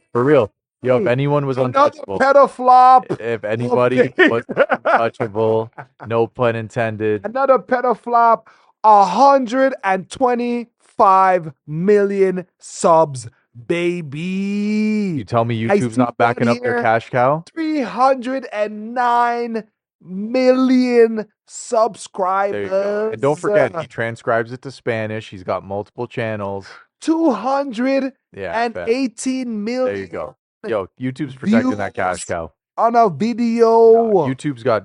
Yo, if anyone was untouchable, pedoflop. If anybody was untouchable, no pun intended. Another pedoflop. 125 million subs, baby. You tell me YouTube's not backing up their cash cow? 309 million subscribers. There you go. And don't forget, he transcribes it to Spanish. He's got multiple channels. 218 million. There you go. Yo, YouTube's protecting that cash cow. On a video. YouTube's got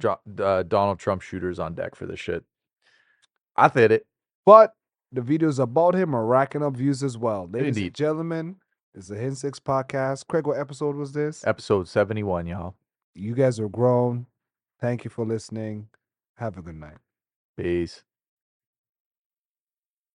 Donald Trump shooters on deck for this shit. I said it. But the videos about him are racking up views as well. Ladies Indeed. and gentlemen, this is the Hint 6 podcast. Craig, what episode was this? Episode 71, y'all. You guys are grown. Thank you for listening. Have a good night. Peace.